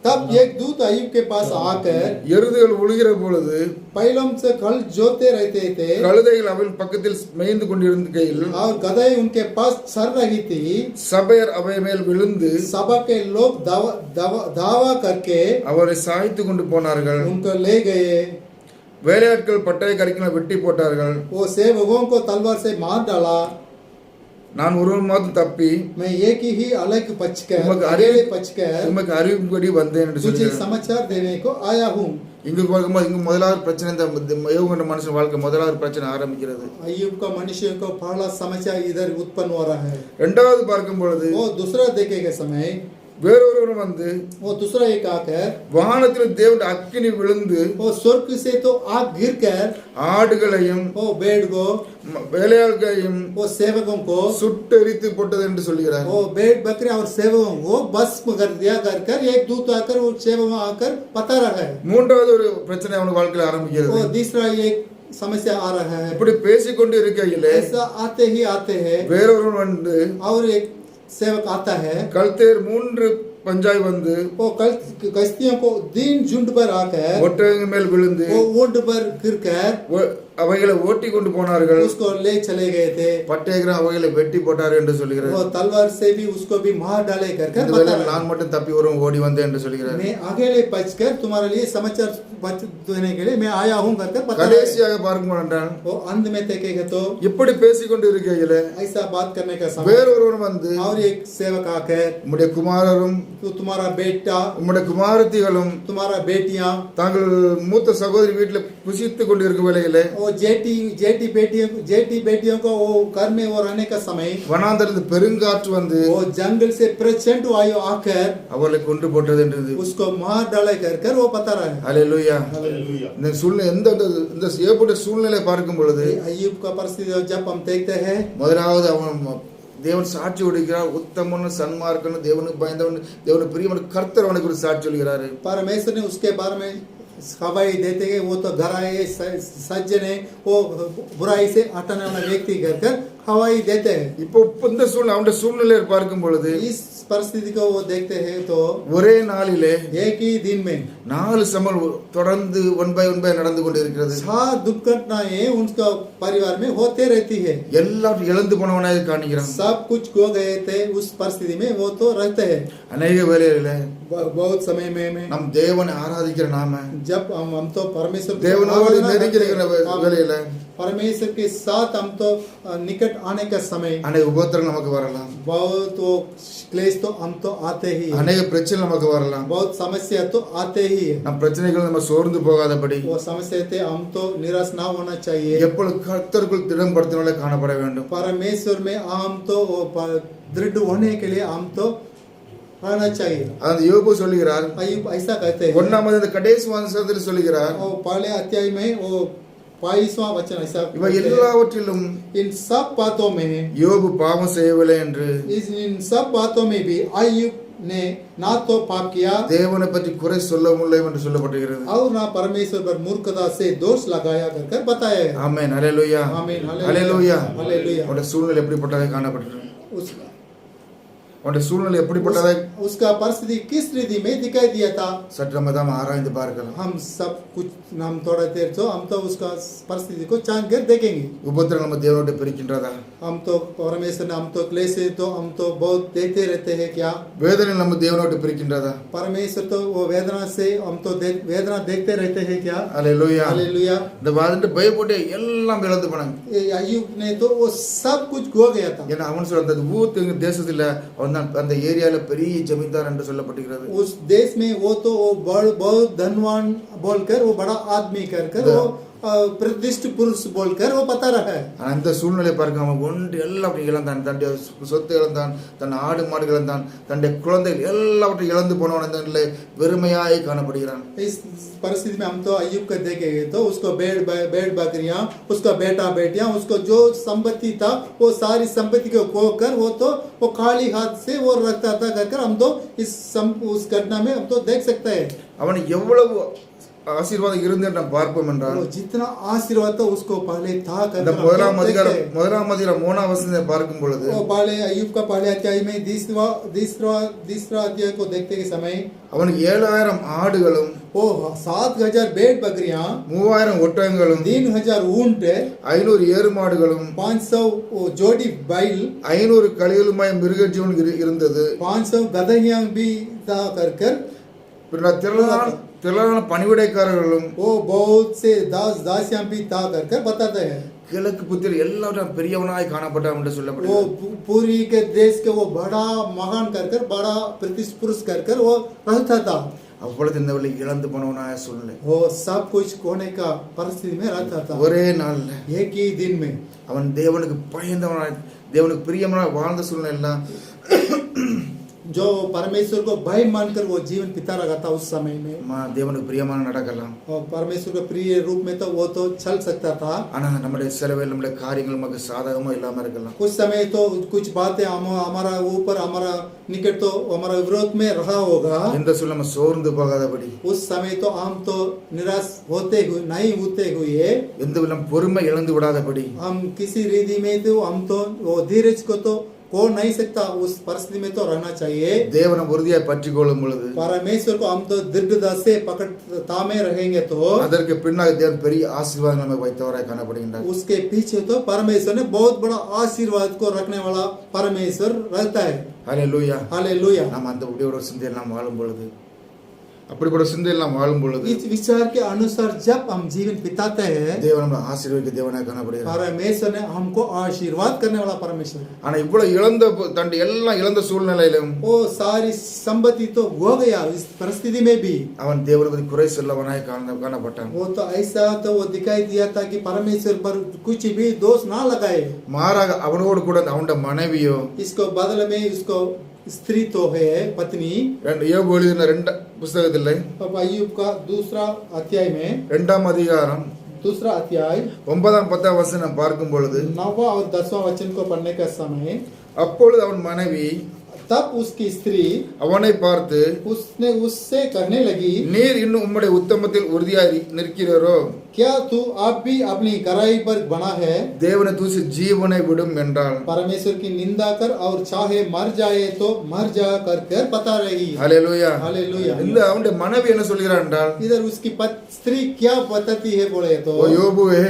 तब एक दूत अय्यूब के पास आकर எருதுகள் உழுகிற பொழுது पहलों से कल जोते रहते थे கழுதைகள் அவன் பக்கத்தில் மேய்ந்து கொண்டிருக்கையில் और गधाएं उनके पास चल रही थी சபையர் அவை மேல் விழுந்து सभा के लोग दावा करके அவரை சாய்த்து கொண்டு போனார்கள் उनको ले गए வேலையாட்கள் பட்டய கரிக்கனை வெட்டி போட்டார்கள் वो सेवकों को तलवार से मार डाला நான் ஒரு மாதம் தப்பி मैं एक ही अलग बचकर उमक अकेले बचकर உமக்கு அறிவிக்கும்படி வந்தேன் என்று तुझे சொல்கிறார் समाचार देने को आया हूँ இங்கு பார்க்கும்போது இங்கு முதலாவது பிரச்சனை இந்த யோகன்ற மனுஷன் வாழ்க்கை முதலாவது பிரச்சனை ஆரம்பிக்கிறது अय्यूब का मनुष्य को पहला समस्या इधर उत्पन्न हो रहा है இரண்டாவது பார்க்கும் பொழுது वो दूसरा देखेगा समय வேறொருவர் வந்து वो दूसरा एक आकर வானத்தில் தேவனுடைய அக்கினி விழுந்து वो स्वर्ग से तो आग गिर कर ஆடுகளையும் वो भेड़ को வேலையாட்களையும் वो सेवकों को சுட்டெரித்து போட்டது என்று சொல்கிறார் वो भेड़ बकरे और सेवकों को भस्म कर दिया कर एक दूत आकर वो सेवकों आकर बता रहा है மூன்றாவது ஒரு பிரச்சனை அவனுக்கு வாழ்க்கையில் वो ஆரம்பிக்கிறது तीसरा एक समस्या आ रहा है இப்படி பேசிக்கொண்டு இருக்கையிலே ऐसा आते हैं வேறொருவன் வந்து और एक सेवक आता है கல்தேர் 3 பஞ்சாய் வந்து वो कश्तियों को दिन झुंड पर आकर ஒட்டகங்கள் மேல் விழுந்து वो ऊंट पर गिरकर அவைகளை ஓட்டி கொண்டு போனார்கள் उसको ले चले गए थे பட்டயகிற அவைகளை வெட்டி போட்டார் என்று சொல்கிறார் वो तलवार से भी उसको भी मार डाले कर இந்த வேளையில் நான் மட்டும் தப்பி வரும் ஓடி வந்தேன் என்று சொல்கிறார் मैं अकेले बचकर तुम्हारे लिए समाचार देने के लिए मैं आया हूं कर बता கடைசியாக பார்க்கும் என்றால் वो अंत में देखेगा तो இப்படி பேசிக்கொண்டு இருக்கையிலே ऐसा बात करने का समय வேறொருவன் வந்து और एक सेवक आकर உம்முடைய குமாரரும் तो तुम्हारा बेटा உம்முடைய குமாரத்திகளும் तुम्हारा बेटियां தாங்கள் மூத்த சகோதரி வீட்டில் புசித்துக் கொண்டு இருக்கும் வேளையிலே वो जेठी बेटियों को वो घर में वो रहने का समय வனாந்தரத்து பெருங்காற்று வந்து वो जंगल से प्रचंड वायु आकर அவர்களை கொண்டு போட்டது என்றது उसको मार डाले कर वो बता रहा है ஹalleluya हालेलुया இந்த சூழ்நிலை இந்த ஏற்பட்ட சூழ்நிலை பார்க்கும் பொழுது अय्यूब का परिस्थिति जब हम देखते हैं முதலாவது அவன் தேவன் சாட்சி கொடுக்கிறார் உத்தமன் சன்மார்க்கன் தேவனுக்கு பயந்தவன் தேவனுக்கு பிரியவன் கர்த்தர் அவனுக்கு ஒரு சாட்சி சொல்கிறார் परमेश्वर ने उसके बारे में खबरी देते हैं वो तो घर आए सज्जन है वो बुराई से हटने वाला व्यक्ति कर हवाई देते हैं இப்போ இந்த சூழ்நிலை அவனுடைய சூழ்நிலையை பார்க்கும் பொழுது इस परिस्थिति को वो देखते हैं तो ஒரே நாளிலே एक ही दिन में 4 சம்பவம் தொடர்ந்து ஒன் பை நடந்து கொண்டு இருக்கிறது 7 दुर्घटनाएं उनका परिवार में होते रहती है எல்லாம் இழந்து போனவனாக காண்கிறான் सब कुछ खो गए थे उस परिस्थिति में वो तो रहते हैं அநேக வேளையில बहुत समय में நம் தேவனை ஆராதிக்கிற நாம जब हम तो परमेश्वर தேவனோடு நெருங்கி இருக்கிற வேளையில परमेश्वर के साथ हम तो निकट आने का समय அநேக உபத்திரங்கள் நமக்கு வரலாம் बहुत वो क्लेश तो हम तो आते ही हैं। அநேக பிரச்சனை நமக்கு வரலாம் बहुत समस्या तो आते ही है நம் பிரச்சனைகள் நம்ம சோர்ந்து போகாதபடி वो समस्या थे हम तो निराश ना होना चाहिए எப்பொழுது கர்த்தருக்குள் திடம்படுத்தினவளை காணப்பட வேண்டும் परमेश्वर में हम तो दृढ़ होने के लिए हम तो आना चाहिए அந்த யோபு சொல்லுகிறார் अय्यूब ऐसा कहते हैं ஒன்னாமது அந்த கடைசி வசனத்தில் சொல்லுகிறார் वो पहले अध्याय में वो 22वां वचन ऐसा இவை எல்லாவற்றிலும் इन सब बातों में யோபு பாவம் செய்யவில்லை என்று इन सब बातों में भी अय्यूब ने ना तो पाप किया தேவனை பற்றி குறை சொல்ல முடியல என்று சொல்லப்பட்டிருக்கிறது और ना परमेश्वर पर मूर्खता से दोष लगाया कर बताया है ஆமென் ஹalleluya आमीन ஹalleluya हालेलुया அவருடைய சூழ்நிலை எப்படிப்பட்டதாக காணப்பட்டிருக்கு उस அவனுடைய சூழ்நிலை எப்படிப்பட்டதை उसका परिस्थिति किस रीति में दिखाई दिया था। சற்று நம்ம தான் ஆராய்ந்து பார்க்கலாம். हम सब कुछ हम थोड़ा देर तो हम तो उसका परिस्थिति को छान कर देखेंगे। உபத்திரம் நம்ம தேவனோட பிரிக்கின்றதா? हम तो परमेश्वर ने हम तो क्लेश से तो हम तो बहुत देखते रहते हैं क्या? வேதனை நம்ம தேவனோட பிரிக்கின்றதா? परमेश्वर तो वो वेदना से हम तो वेदना देखते रहते हैं क्या? அல்லேலூயா. हालेलुया। இந்த வாதிட்டு பயப்பட்டு எல்லாம் இழந்து போனாங்க. अय्यूब ने तो वो सब कुछ खो गया था। ஏன்னா அவன் சொல்ற அந்த ஊத்து தேசத்துல அவன் தான் அந்த ஏரியால பெரிய ஜமீன்தார் என்று சொல்லப்பட்டிருக்கிறது. उस देश में वो तो वो बहुत धनवान बोलकर वो बड़ा आदमी कर वो प्रतिष्ठित पुरुष बोलकर वो पता रहा है। அந்த சூழ்நிலை பார்க்க அவன் ஒன்று எல்லாத்தையும் இழந்தான். தன்னுடைய சொத்து இழந்தான், தன் ஆடு மாடுகள் இழந்தான், தன்னுடைய குழந்தைகள் எல்லாவற்றையும் இழந்து போனவன் அந்த நிலை வெறுமையாய் காணப்படுகிறான். इस परिस्थिति में हम तो अय्यूब को देखेंगे तो उसको भेड़ बकरियां, उसका बेटा बेटियां, उसको जो संपत्ति था वो सारी संपत्ति को खोकर वो तो वो खाली हाथ से वो रखता था कर हम तो उस घटना में हम तो देख सकते हैं அவன் எவ்வளவு ஆசீர்வாதம் இருந்து நாம் பார்ப்போம் என்றால் जितना आशीर्वाद तो उसको पहले था இந்த முதலாம் அதிகாரம் 3 வசனத்தை பார்க்கும் பொழுது वो पहले अय्यूब का पहले अध्याय में तीसरा अध्याय को देखते के समय அவனுக்கு 7000 ஆடுகளும் वो 7000 भेड़ बकरियां 3000 ஒட்டகங்களும் 3000 ऊंट 500 ஏறு மாடுகளும் 500 जोड़ी बैल 500 கழுகுமாய் மிருக ஜீவன் இருந்தது 500 गदहियां भी था कर திரளான பணிவிடைக்காரர்களும் वो बहुत से दासियां भी था कर बताते हैं கிழக்கு புத்திர எல்லாரும் பெரியவனாய் காணப்பட்டான் என்று वो சொல்லப்படுகிறது. पूरी के देश के वो बड़ा महान कर बड़ा प्रतिष्ठित पुरुष कर वो रहता था। அப்பொழுது இந்த வழி இழந்து போனவனாய சூழ்நிலை वो सब कुछ खोने का परिस्थिति में रहता था। ஒரே நாள்ல एक ही दिन में அவன் தேவனுக்கு பயந்தவனாய் தேவனுக்கு பிரியமாய் வாழ்ந்த சூழ்நிலை எல்லாம் जो परमेश्वर को भय मानकर वो जीवन बिता रहा था उस समय में தேவனுக்கு பிரியமான நடக்கலாம். और परमेश्वर के प्रिय रूप में तो वो तो चल सकता था। ஆனா நம்முடைய செலவில் நம்முடைய காரியங்கள் நமக்கு சாதகமா இல்லாம இருக்கலாம். कुछ समय तो कुछ बातें हमारा ऊपर हमारा निकट तो हमारा विरोध में रहा होगा। இந்த சூழ்நிலை நம்ம சோர்ந்து போகாதபடி उस समय तो हम तो निराश होते हुए नहीं होते हुए எந்த விதம் பொறுமை இழந்து விடாதபடி हम किसी रीति में तो हम तो वो धीरज को तो को नहीं सकता उस परिस्थिति में तो रहना चाहिए। தேவனை உறுதியாய் பற்றி கொள்ளும் பொழுது परमेश्वर को हम तो दृढ़ता से पकड़ तामे रहेंगे तो அதற்கு பின்னாக தேவன் பெரிய ஆசீர்வாதம் நமக்கு வைத்தவராய் காணப்படுகின்றார். उसके पीछे तो परमेश्वर ने बहुत बड़ा आशीर्वाद को रखने वाला परमेश्वर रहता है। ஹல்லேலூயா. हालेलुया। நாம் அந்த உடையோட சிந்தையில் நாம் வாழும் பொழுது அப்படிப்பட்ட சிந்தையில் நாம் வாழும் பொழுது इस विचार के अनुसार जब हम जीवन बिताते हैं தேவன் நம்மை ஆசீர்வதிக்க தேவனாய் காணப்படுகிறார். परमेश्वर ने हमको आशीर्वाद करने वाला परमेश्वर है। ஆனா இவ்வளவு இழந்த தன்னுடைய எல்லாம் இழந்த சூழ்நிலையிலும் वो सारी संपत्ति तो हो गया इस परिस्थिति में भी அவன் தேவனுக்கு குறை சொல்லவனாய் காணப்பட்டான். वो तो ऐसा तो वो दिखाई दिया था कि परमेश्वर पर कुछ भी दोष ना लगाए। மாறாக அவனோடு கூட அவனுடைய மனைவியோ इसको बदले में इसको स्त्री तो है पत्नी யோபு எழுதின 2 புத்தகத்தில் अय्यूब का दूसरा अध्याय में 2ஆம் அதிகாரம் दूसरा अध्याय 9ஆம் 10ஆம் वचனம் பார்க்கும் பொழுது 9वां और 10वां वचन को पढ़ने का समय அப்பொழுது அவன் மனைவி तब उसकी स्त्री அவனை பார்த்து उसने उससे कहने लगी நீர் இன்னும் உம்முடைய உத்தமத்தில் உறுதியாய் நிற்கிறீரோ क्या तू आप भी अपनी गहराई पर बना है। தேவனை தூசி ஜீவனை விடும் என்றால் परमेश्वर की निंदा कर और चाहे मर जाए तो मर जा कर बता रही। ஹல்லேலூயா. हालेलुया। இந்த அவனுடைய மனைவி என்ன சொல்கிறார் என்றால் इधर उसकी स्त्री क्या बताती है बोले तो ஓ யோபுவே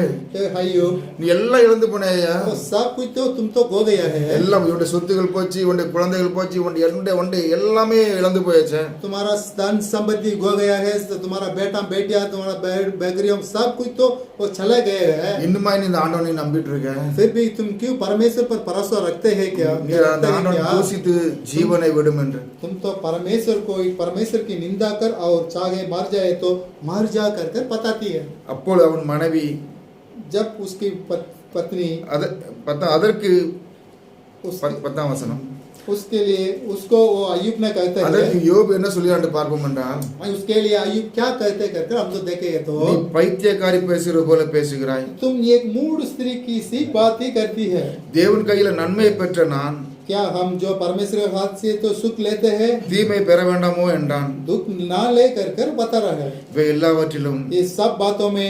अय्यूब நீ எல்லாம் இழந்து போனேயா तो सब कुछ तो तुम तो खो गया है। எல்லாம் உன்னுடைய சொத்துகள் போச்சு உன்னுடைய குழந்தைகள் போச்சு உன்னுடைய எல்லாமே இழந்து போயாச்சு. तुम्हारा धन संपत्ति खो गया है तो तुम्हारा बेटा बेटिया तुम्हारा बकरियों सब कुछ तो वो चले गए हैं। இன்னுமா நீ இந்த ஆண்டவனை நம்பிட்டு இருக்க फिर भी तुम क्यों परमेश्वर पर भरोसा रखते हैं क्या? நீ அந்த ஆண்டவனை தூசித்து ஜீவனை விடும் என்று तुम तो परमेश्वर की निंदा कर और चाहे मर जाए तो मर जा कर बताती है। அப்பொழுது அவன் மனைவி जब उसकी पत्नी அதற்கு 10ஆம் வசனம் उसके लिए उसको वो अय्यूब ने कहते அதற்கு हैं யோபு என்ன சொல்கிறான் பார்ப்போம் என்றால் उसके लिए अय्यूब क्या कहते कर हम तो देखेंगे तो நீ பைத்தியக்காரி பேசுகிற போல பேசுகிறாய். तुम एक मूढ़ स्त्री की सी बात ही करती है। தேவன் கையில நன்மையை பெற்ற நான் क्या हम जो परमेश्वर के हाथ से तो सुख लेते हैं தீமை பெற வேண்டாமோ என்றான். दुख ना ले कर बता रहा है। இவை எல்லாவற்றிலும் ये सब बातों में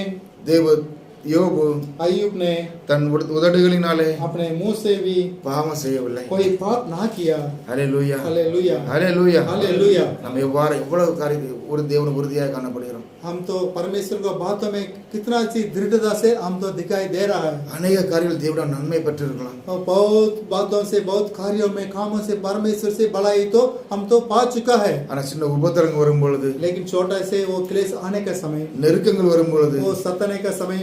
யோபு अय्यूब ने தன் உதடுகளினாலே अपने मुंह से भी பாவம் செய்யவில்லை. कोई पाप ना किया. ஹalleluya हालेलुया. ஹalleluya हालेलुया. நம்ம எவ்வளவு காரியம் ஒரு தேவன் உறுதியாக காணப்படுகிறோம். हम तो परमेश्वर को बातों में कितना अच्छी दृढ़ता से हम तो दिखाई दे रहा है. அநேக காரியங்கள் தேவனால் நன்மை பெற்றிருக்கலாம். और बहुत बातों से बहुत कार्यों में कामों से परमेश्वर से बड़ाई तो हम तो पा चुका है. ஆனா சின்ன உபத்திரங்கள் வரும் பொழுது, लेकिन छोटा से वो क्लेश आने का समय, நெருக்கங்கள் வரும் பொழுது, वो सताने का समय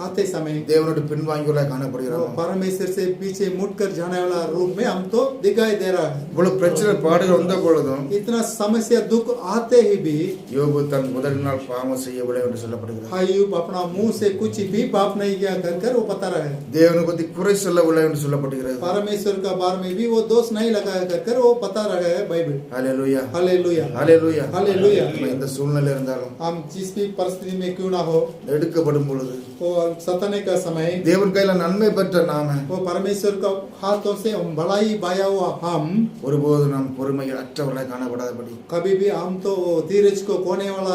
आते समय தேவனோட பின்வாங்கியுள்ள காணப்படுகிறோம். परमेश्वर से पीछे मुड़कर जाने वाला रूप में हम तो दिखाई दे रहा है. இவ்வளவு பிரச்சனை பாடுகள் வந்த பொழுதும் इतना समस्या दुख आते ही भी யோபு தன் உதடினால் பாவம் செய்யவில்லை என்று சொல்லப்படுகிறது. अय्यूब अपना मुंह से कुछ भी पाप नहीं किया कर वो बता रहा है. தேவனை பத்தி குறை சொல்லவில்லை என்று சொல்லப்படுகிறது. परमेश्वर का बारे में भी वो दोष नहीं लगाया कर वो बता रहा है बाइबल. ஹalleluya हालेलुया. ஹalleluya हालेलुया. நம்ம எந்த சூழ்நிலை இருந்தாலும் हम जिस भी परिस्थिति में क्यों ना हो, எடுக்கப்படும் பொழுது वो सताने का समय தேவன் கையில நன்மை பெற்ற நாம वो परमेश्वर का हाथों से हम बड़ाई पाया हुआ हम ஒருபோது நாம் பொறுமையில் அற்றவர்களாய் காணப்படாதபடி कभी भी हम तो धीरज को खोने वाला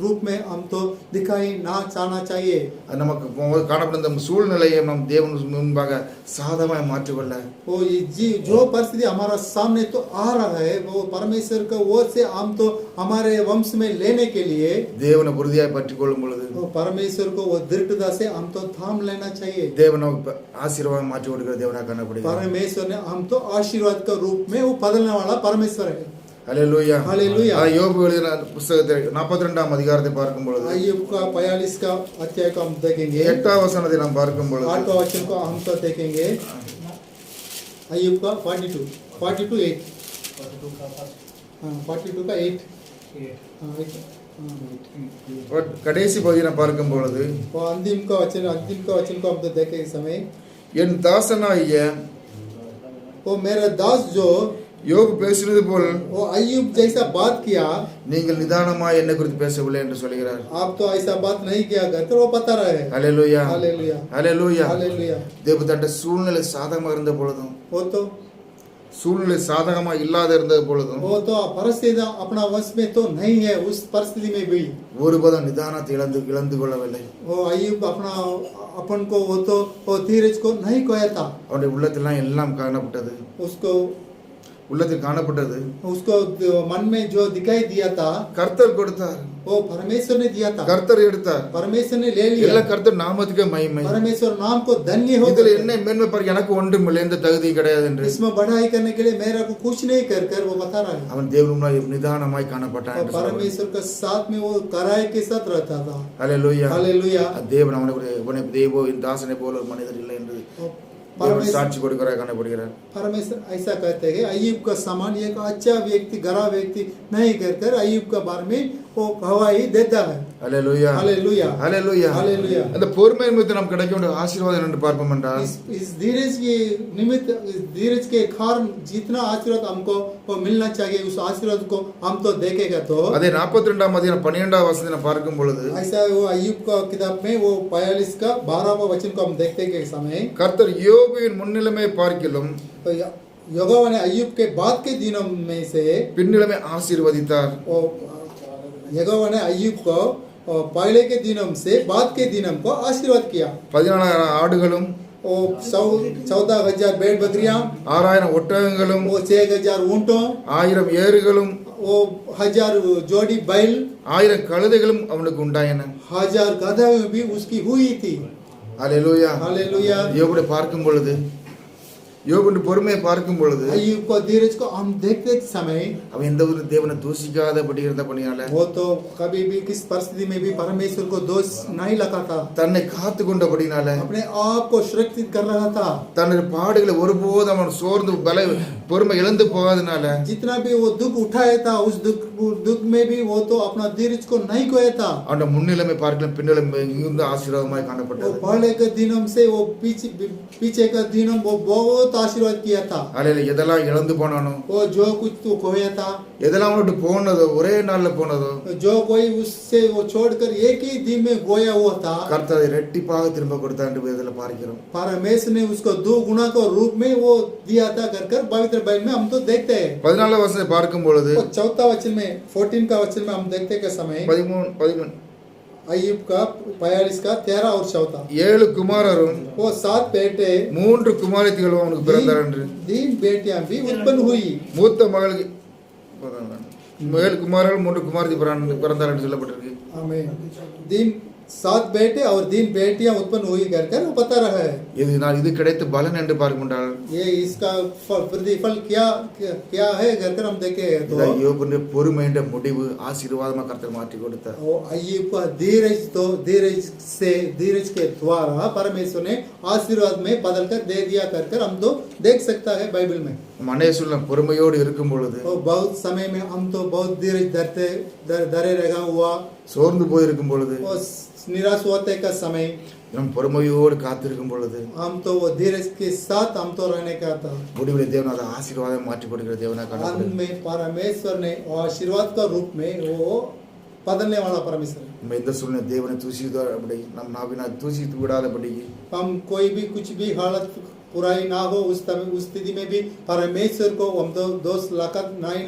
रूप में हम तो दिखाई ना चाहना चाहिए. அது நமக்கு காணப்படும் இந்த சூழ்நிலையை நம் தேவன் முன்பாக சாதமாய் மாற்றிக்கொள்ள वो ये जो परिस्थिति हमारा सामने तो आ रहा है वो परमेश्वर का ओर से हम तो हमारे वंश में लेने के लिए தேவனை உறுதியாய் பற்றிக் கொள்ளும் பொழுது वो परमेश्वर को वो दृढ़ता से हम तो थाम लेना चाहिए. தேவன் நமக்கு ஆசீர்வாதம் மாற்றி கொடுக்கிற தேவனாக காணப்படுகிறார். परमेश्वर ने हम तो आशीर्वाद का रूप में वो बदलने वाला परमेश्वर है. ஹalleluya हालेलुया. யோபு எழுதின புத்தகத்தை 42ஆம் அதிகாரத்தை பார்க்கும் பொழுது अय्यूब का 45 का अध्याय को हम देखेंगे. 8ஆம் வசனத்தை நாம் பார்க்கும் பொழுது 8वां वचन को हम तो देखेंगे. अय्यूब का 42 8 42 का 8 கடைசி பகுதியை நாம் பார்க்கும் பொழுது वो अंतिम का वचन को हम तो देखे इस समय. என் தாசனாகிய वो मेरा दास जो யோபு பேசினது போல் वो अय्यूब जैसा बात किया, நீங்கள் நிதானமாய் என்னை குறித்து பேசவில்லை என்று சொல்கிறார். आप तो ऐसा बात नहीं किया करते वो बता रहा है. ஹalleluya हालेलुया. ஹalleluya हालेलुया. தேவனுடைய சூழ்நிலை சாதகமாக இருந்த பொழுதும் वो तो சூழ்நிலை சாதகமாக இல்லாத இருந்த பொழுதும் परिस्थिति अपना वश में तो नहीं है. उस परिस्थिति में भी ஒருபோதும் நிதானத்தை இழந்து கொள்ளவில்லை. वो अय्यूब अपना अपन को वो धीरज को नहीं खोया था. அவருடைய உள்ளத்திலாம் எல்லாம் காணப்பட்டது. उसको உள்ளத்தில் காணப்பட்டது. उसको मन में जो दिखाई दिया था கர்த்தர் கொடுத்தார். वो परमेश्वर ने दिया था. கர்த்தர் எடுத்தார். परमेश्वर ने ले लिया. எல்லாம் கர்த்தர் நாமத்துக்கே மகிமை. परमेश्वर नाम को धन्य हो. இதுல என்ன மேன்மை பாரு, எனக்கு ஒன்றுமில்லை, எந்த தகுதி கிடையாது என்று इसमें बढ़ाई करने के लिए मेरा को कुछ नहीं कर वो बता रहा है. அவன் தேவனுமாய் நிதானமாய் காணப்பட்டான் और என்று சொல்றார். परमेश्वर के साथ में वो कराए के साथ रहता था. ஹalleluya हालेलुया. தேவன் அவனை தேவோ இந்த தாசனை போல ஒரு மனிதர் இல்லை என்று தேவன் சாட்சி கொடுக்கிறார் காணப்படுகிறார். परमेश्वर ऐसा कहते हैं अय्यूब का समान एक अच्छा व्यक्ति गरा व्यक्ति नहीं कर अय्यूब का बारे में वो गवाही देता है. ஹalleluya हालेलुया. ஹalleluya हालेलुया. அந்த பொறுமை நிமித்தம் நமக்கு கிடைக்க வேண்டிய ஆசீர்வாதம் என்று பார்ப்போம் என்றால் इस धीरज के निमित्त इस धीरज के कारण जितना आशीर्वाद हमको वो मिलना चाहिए उस आशीर्वाद को हम तो देखेगा. तो அதே 42ஆம் அதிகாரம் 12ஆம் வசனத்தை பார்க்கும் பொழுது ऐसा वो अय्यूब का किताब में वो 42 का 12वां वचन को हम देखते हैं के समय கர்த்தர் யோபுவின் முன்னிலைமை பார்க்கிலும் तो यहोवा ने अय्यूब के बाद के दिनों में से பின்னிலைமை ஆசீர்வதித்தார். वो यहोवा ने अय्यूब को पहले के दिनों से बाद के दिनों को आशीर्वाद किया. 14,000 ஆடுகளும் वो 14,000 भेड़ बकरियां, 6,000 ஒட்டகங்களும் वो 6,000 ऊंटों, 1,000 ஏறுகளும் वो 1000 जोड़ी बैल, 1,000 கழுதைகளும் அவனுக்கு உண்டாயின. 1000 गधाएं भी उसकी हुई थी. ஹalleluya हालेलुया. யோபுவை பார்க்கும் பொழுது யோபுவின் பொறுமையை பார்க்கும் பொழுது अय्यूब को धीरज को हम देखते समय அவன் எந்த ஒரு தேவனை தூசிக்காதபடி இருந்தபடியால वो तो कभी भी किस परिस्थिति में भी परमेश्वर को दोष नहीं लगा था. தன்னை காத்து கொண்டபடினால अपने आप को सुरक्षित कर रहा था. தன்னுடைய பாடுகளை ஒருபோதும் அவன் சோர்ந்து பொறுமை இழந்து போகாதனால जितना भी वो दुख उठाया था उस दुख में भी वो तो अपना धीरज को नहीं खोया था. அவனுடைய முன்னிலைமை பார்க்கலாம் பின்னிலைமை மிகுந்த ஆசீர்வாதமாய் वो காணப்பட்டது. पहले के दिनों से वो पीछे का दिनों वो बहुत आशीर्वाद किया था. அலையில எதெல்லாம் இழந்து போனானோ वो जो कुछ तो खोया था, எதெல்லாம் அவனுக்கு போனதோ ஒரே நாள்ல போனதோ जो कोई उससे वो छोड़कर एक ही दिन में गोया हुआ था, கர்த்தர் அதை இரட்டிப்பாக திரும்ப கொடுத்தார் என்று வேதத்துல பார்க்கிறோம். परमेश्वर ने उसको 2 गुना के रूप में वो दिया था कर पवित्र बाइबल में हम तो देखते हैं. 14 வசனத்தை பார்க்கும் பொழுது वो 4था वचन में 14 का वचन में हम देखते के समय 13 अय्यूब का 42 का 13 और 14 7 குமாரரும் वो 7 बेटे 3 குமாரத்திகளும் அவனுக்கு பிறந்தார் என்று 3 बेटियां भी उत्पन्न हुई மூத்த மகளுக்கு 7 குமாரர்கள் 3 குமாரத்தி பிறந்தார் என்று சொல்லப்பட்டிருக்கு. आमीन 7 बेटे और 3 बेटियां उत्पन्न हुई कर वो बता रहा है. இது கிடைத்த பலன் என்று பார்க்கின்றால் ये इसका प्रतिफल क्या क्या है कर हम देखे तो யோபுடைய பொறுமை என்ற முடிவு ஆசீர்வாதமாக கர்த்தர் மாற்றி கொடுத்தார். वो अय्यूब का धीरज के द्वारा परमेश्वर ने आशीर्वाद में बदल कर दे दिया कर हम तो देख सकता है बाइबल में. மனே சொல்ல பொறுமையோடு இருக்கும் பொழுது बहुत समय में हम तो बहुत धीरज धरे रहा हुआ சோர்ந்து போயிருக்கும் பொழுது निराश होते का समय நம் பொறுமையோடு காத்திருக்கும் பொழுது हम तो वो धीरज के साथ हम तो रहने का था. முடிவில் தேவன் அதை ஆசீர்வாதம் மாற்றி கொடுக்கிற தேவனாக अंत காணப்படுகிறார். में परमेश्वर ने आशीर्वाद का रूप में वो बदलने वाला परमेश्वर है. நம்ம இந்த சூழ்நிலை தேவனை தூசித்தபடி நம் நாவினால் தூசித்து விடாதபடி हम कोई भी कुछ भी हालत बुराई ना हो उस स्थिति में भी परमेश्वर को हम तो दोष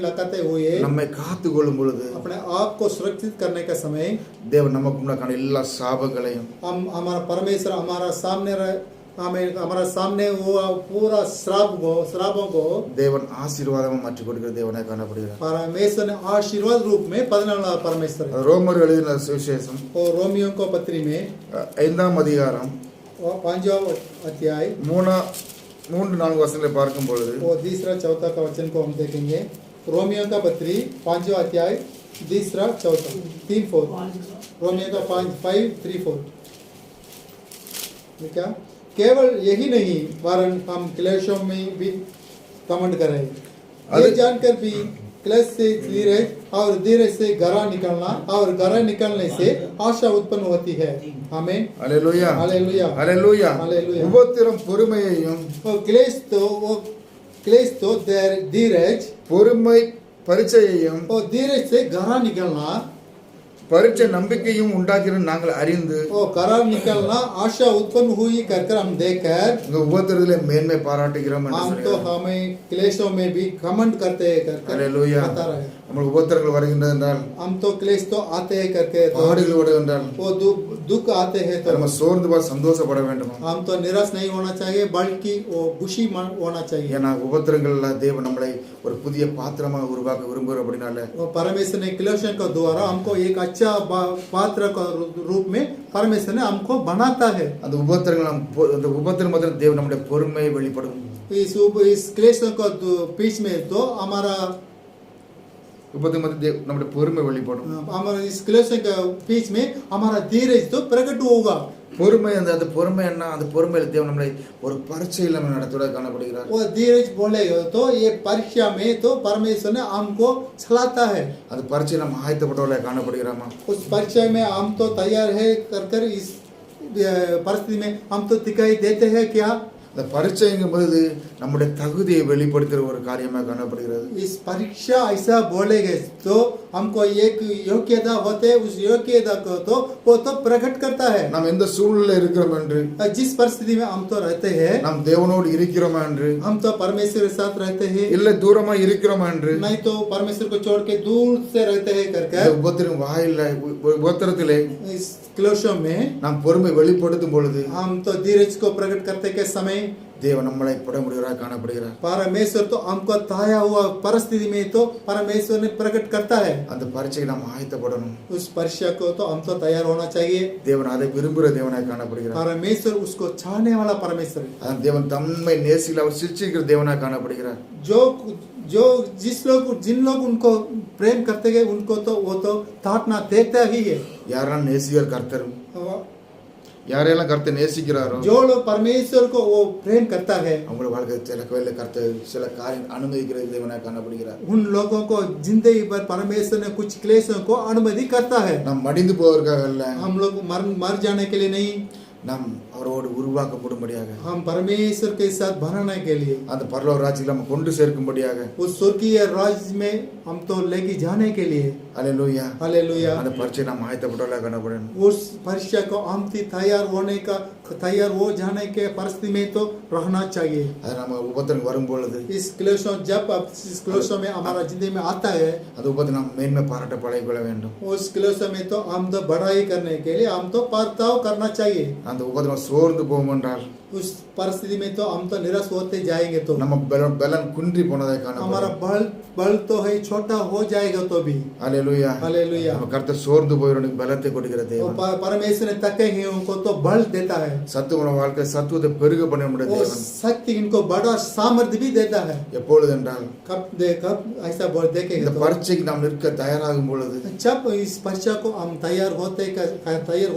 लगाते हुए நம்மை காத்து கொள்ளும் பொழுது अपने आप को सुरक्षित करने का समय தேவன் நமக்கு முன்னாடி எல்லா சாபங்களையும் हम हमारा परमेश्वर हमारा सामने वो पूरा श्रापों को தேவன் ஆசீர்வாதமாக மாற்றி கொடுக்கிற தேவனாக காணப்படுகிறார். परमेश्वर ने आशीर्वाद रूप में बदलने वाला परमेश्वर है. ரோமர் எழுதின சுவிசேஷம் और रोमियो को पत्री में 5ஆம் அதிகாரம் 5वां अध्याय 3-4 वचनங்களை பார்க்கும் பொழுது वो तीसरा चौथा का वचन को हम देखेंगे. रोमियो का पत्री 5वां अध्याय तीसरा चौथा 3-4 रोमियो का 5-3-4 क्या केवल यही नहीं वरन हम क्लेशों में भी घमंड करें ये जानकर भी क्लेश से धीरज और धीरज से गरा निकलना और गरा निकलने से आशा उत्पन्न होती है. आमीन அல்லேலூயா हालेलुया அல்லேலூயா. அல்லேலூயா. உபத்திரம் பொறுமையையும் वो क्लेश तो धीरज பொறுமை பரீட்சையையும் और धीरज से गरा निकलना பரீட்சை நம்பிக்கையும் உண்டாக்கிற நாங்கள் அறிந்து और गरा निकलना आशा उत्पन्न हुई कर हम देखकर இந்த உபத்திரத்திலே மேன்மை பாராட்டுகிறோம் என்று हम तो சொல்கிறார். हमें क्लेशों में भी घमंड करते हैं कर அல்லேலூயா. बता रहे हैं. நமக்கு உபத்திரங்கள் வருகின்றது என்றால் हम तो क्लेश तो आते हैं करके तो பாடுகள் வருகின்றால் वो दुख आते हैं तो நம்ம சோர்ந்து போய் சந்தோஷப்பட வேண்டும். हम तो निराश नहीं होना चाहिए बल्कि वो खुशी होना चाहिए. ஏன்னா உபத்திரங்கள்ல தேவன் நம்மளை ஒரு புதிய பாத்திரமாக உருவாக்க விரும்புகிற அப்படினால वो परमेश्वर ने क्लेशों के द्वारा हमको एक अच्छा पात्र का रूप में परमेश्वर ने हमको बनाता है. அந்த உபத்திரங்கள் அந்த உபத்திரம் மாத்திரம் தேவன் நம்முடைய பொறுமையை வெளிப்படும். इस क्लेशों का बीच में तो हमारा உபத்திரம் மாத்திரம் நம்முடைய பொறுமை வெளிப்படும். हमारा इस क्लेशों के बीच में हमारा धीरज तो प्रकट होगा. பொறுமை அந்த பொறுமை என்ன அந்த பொறுமையில தேவன் நம்மளை ஒரு பரீட்சையில் நம்ம நடத்துவத காணப்படுகிறார். वो धीरज बोलेगा तो ये परीक्षा में तो परमेश्वर ने हमको चलाता है. அந்த பரீட்சையில் நம்ம ஆயத்தப்பட்டவர்களாக காணப்படுகிறோமா? उस परीक्षा में हम तो तैयार है कर इस परिस्थिति में हम तो दिखाई देते हैं क्या? அந்த பரீட்சைங்கும்போது நம்முடைய தகுதியை வெளிப்படுத்துகிற ஒரு காரியமாக காணப்படுகிறது. इस परीक्षा ऐसा बोलेगे तो हमको एक योग्यता होते उस योग्यता को तो वो तो प्रकट करता है. நாம் எந்த சூழ்நிலையில் இருக்கிறோம் என்று जिस परिस्थिति में हम तो रहते हैं நாம் தேவனோடு இருக்கிறோமா என்று हम तो परमेश्वर के साथ रहते हैं இல்ல தூரமா இருக்கிறோமா என்று नहीं तो परमेश्वर को छोड़ के दूर से रहते हैं இந்த कर உபத்திரம் வாயில உபத்திரத்திலே इस क्लेशों में நாம் பொறுமை வெளிப்படுத்தும் பொழுது हम तो धीरज को प्रकट करते के समय தேவன் நம்மளை புடமுடிவராக காணப்படுகிறார். परमेश्वर तो हमको ताया हुआ परिस्थिति में तो परमेश्वर ने प्रकट करता है. அந்த பரீட்சைக்கு நாம் ஆயத்தப்படணும். उस परीक्षा को तो हम तो तैयार होना चाहिए. தேவன் அதை விரும்புகிற தேவனாக காணப்படுகிறார். परमेश्वर उसको चाहने वाला परमेश्वर है. அதான் தேவன் தம்மை நேசில் அவர் சிருஷ்டிக்கிற தேவனாக காணப்படுகிறார். जो जिन लोग उनको प्रेम करते हैं उनको तो वो तो ताड़ना देता ही है. யாரெல்லாம் நேசிக்கிற கர்த்தரும் யாரெல்லாம் கர்த்தர் நேசிக்கிறாரோ जो लोग परमेश्वर को वो प्रेम करता है அவங்களோட வாழ்க்கை சில கோயில கர்த்தர் சில காரியம் அனுமதிக்கிற தேவனாக காணப்படுகிறார். उन लोगों को जिंदगी भर परमेश्वर ने कुछ क्लेशों को अनुमति करता है. நாம் மடிந்து போவதற்காக அல்ல, हम लोग मर जाने के लिए नहीं, நாம் அவரோடு உருவாக்கப்படும்படியாக हम परमेश्वर के साथ बनाने के लिए, அந்த பரலோக ராஜ்யத்தில் நம்ம கொண்டு சேர்க்கும்படியாக उस स्वर्गीय राज्य में हम तो लेके जाने के लिए, அல்லேலூயா हालेलुया, அந்த பரீட்சை நாம் ஆயத்தப்பட்டவர்களாக காணப்படணும். उस परीक्षा को हम तैयार हो जाने के परिस्थिति में तो रहना चाहिए. அது நம்ம உபத்திரம் வரும் பொழுது इस क्लेशों जब अब इस क्लेशों में हमारा जिंदगी में आता है, அந்த உபத்திரம் நாம் மேன்மை பாராட்ட பழகிக்கொள்ள வேண்டும். उस क्लेशों में तो हम तो बढ़ाई करने के लिए हम तो बर्ताव करना चाहिए. அந்த உபத்திரம் சோர்ந்து போகும் என்றால் उस परिस्थिति में तो हम तो निराश होते जाएंगे, तो நம்ம பலன் குன்றி போனதை हमारा காணப்படும். बल तो है छोटा हो जाएगा तो भी. அல்லேலூயா हालेलुया. நம்ம கர்த்தர் சோர்ந்து போகிறவனுக்கு பலத்தை கொடுக்கிற वो தேவன். परमेश्वर ने थके हैं उनको तो बल देता है. சத்துவ வாழ்க்கை சத்துவத்தை பெருக பண்ண முடிய वो தேவன். शक्ति इनको बड़ा सामर्थ्य भी देता है. எப்பொழுது என்றால் कब ऐसा बोल देखेंगे இந்த तो பரீட்சைக்கு நாம் நிற்க தயாராகும் பொழுது जब इस परीक्षा को हम तैयार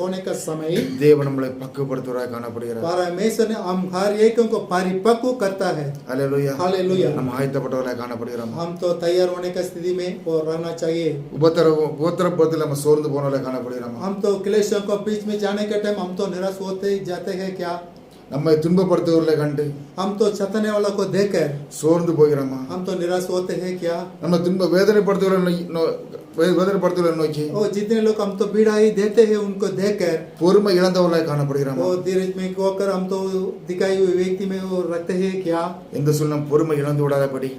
होने का समय தேவன் நம்மளை பக்குவப்படுத்துவராக காணப்படுகிறார். परमेश्वर ने हम हर एक को परिपक्व करता है. அல்லேலூயா हालेलुया. நம்ம ஆயத்தப்பட்டவராக காணப்படுகிறோம். हम तो तैयार होने का स्थिति में वो रहना चाहिए. உபத்திரப்பத்தில் நம்ம சோர்ந்து போனவராக காணப்படுகிறோம். हम तो क्लेशों को बीच में जाने के टाइम हम तो निराश होते जाते हैं. क्या நம்மை துன்பப்படுத்துவர்களை கண்டு हम तो छतने वाला को देखकर சோர்ந்து போகிறோமா? हम तो निराश होते हैं. क्या நம்ம வேதனைப்படுத்துவர்களை நோக்கி वो जितने लोग हम तो पीड़ाई देते हैं उनको देखकर பொறுமை இழந்தவர்களாக காணப்படுகிறோம். वो धीरज में होकर हम तो दिखाई हुई व्यक्ति में वो रखते हैं. क्या எந்த சூழ்நிலை பொறுமை இழந்து விடாதபடி